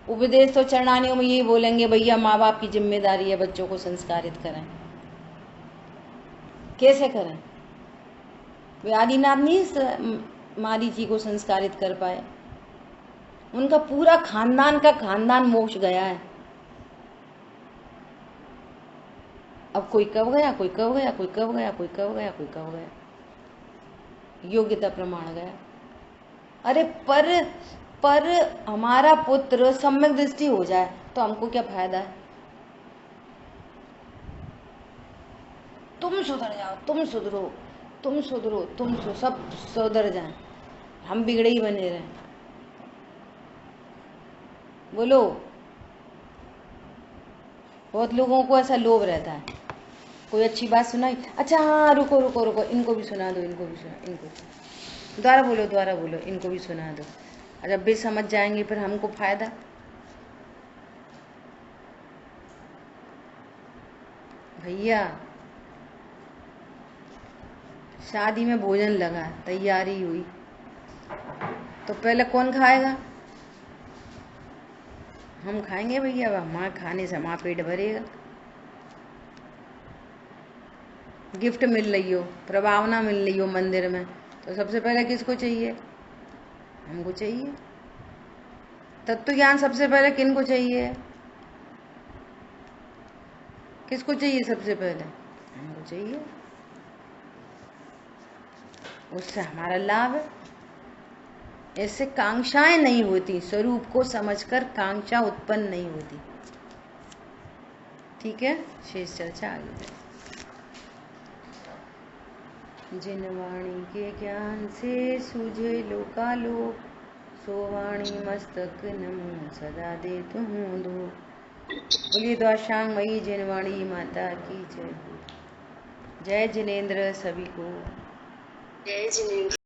उपदेश तो चरणानियों में यही बोलेंगे, भैया माँ बाप की जिम्मेदारी है बच्चों को संस्कारित करें। कैसे करें? वे आदिनाथ नहीं मारीची को संस्कारित कर पाए, उनका पूरा खानदान का खानदान मोक्ष गया है। अब कोई कब गया, कोई कब गया, कोई कब गया, कोई कब गया, कोई कब गया, योग्यता प्रमाण गया। अरे पर हमारा पुत्र सम्यक दृष्टि हो जाए तो हमको क्या फायदा है? तुम सुधर जाओ, तुम सुधरो, तुम सुधरो, तुम सब सुधर जाए, हम बिगड़े ही बने रहे। बोलो। बहुत लोगों को ऐसा लोभ रहता है, कोई अच्छी बात सुनाई, अच्छा हाँ रुको रुको रुको, इनको भी सुना दो, इनको भी सुना, इनको दोबारा बोलो, दोबारा बोलो, इनको भी सुना दो। और जब वे समझ जाएंगे फिर हमको फायदा। भैया शादी में भोजन लगा, तैयारी हुई, तो पहले कौन खाएगा? हम खाएंगे भैया, अब हमारे खाने से हमारा पेट भरेगा। गिफ्ट मिल रही हो, प्रभावना मिल रही हो मंदिर में, तो सबसे पहले किसको चाहिए? हमको चाहिए। तत्व ज्ञान सबसे पहले किनको चाहिए? किसको चाहिए सबसे पहले? हमको चाहिए। उससे हमारा लाभ है। ऐसे कांक्षाएं नहीं होती, स्वरूप को समझकर कांक्षा उत्पन्न नहीं होती। ठीक है, शेष चर्चा आगे। जिन वाणी के ज्ञान से सूझे लोकालोक, सो वाणी मस्तक नमो सदा दे तुम दो। बोलिए द्वाशांग मई जिनवाणी माता की जय। जय जिनेन्द्र सभी को। जय जिनेन्द्र।